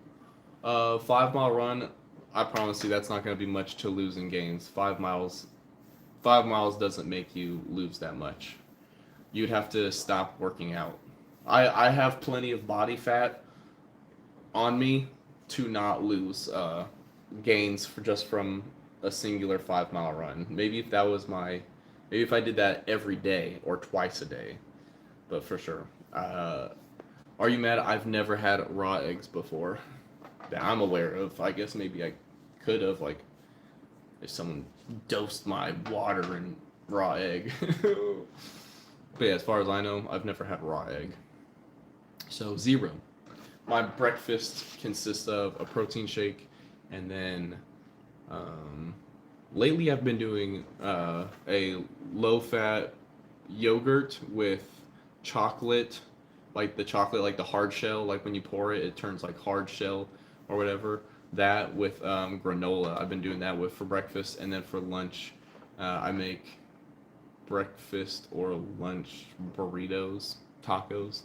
Speaker 1: 5-mile run, I promise you that's not going to be much to lose and gains. 5 miles doesn't make you lose that much. You'd have to stop working out. I have plenty of body fat on me to not lose gains from a singular 5-mile run. Maybe if I did that every day or twice a day, but for sure. Are you mad? I've never had raw eggs before that I'm aware of. I guess maybe I could have, like, if someone dosed my water in raw egg. But yeah, as far as I know, I've never had raw egg. So 0. My breakfast consists of a protein shake, and then lately I've been doing a low-fat yogurt with chocolate, like the hard shell, like when you pour it, it turns like hard shell or whatever. That with granola. I've been doing that for breakfast, and then for lunch, I make breakfast or lunch burritos, tacos,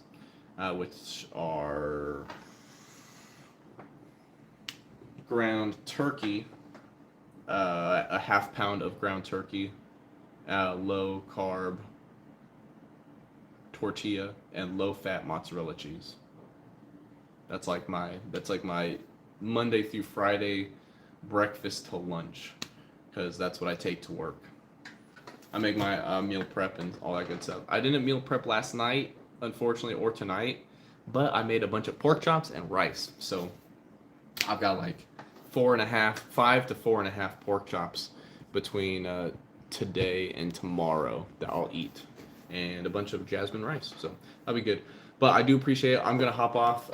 Speaker 1: which are ground turkey, a half pound of ground turkey, low carb tortilla, and low fat mozzarella cheese. That's like my Monday through Friday breakfast to lunch, because that's what I take to work. I make my meal prep and all that good stuff. I didn't meal prep last night, unfortunately, or tonight, but I made a bunch of pork chops and rice. So I've got like 5 to 4.5 pork chops between today and tomorrow that I'll eat, and a bunch of jasmine rice. So that'll be good. But I do appreciate it. I'm gonna hop off.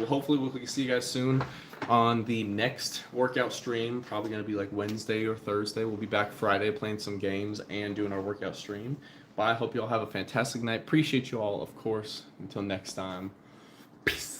Speaker 1: Hopefully we'll see you guys soon on the next workout stream. Probably gonna be like Wednesday or Thursday. We'll be back Friday playing some games and doing our workout stream. But I hope you all have a fantastic night. Appreciate you all, of course. Until next time. Peace.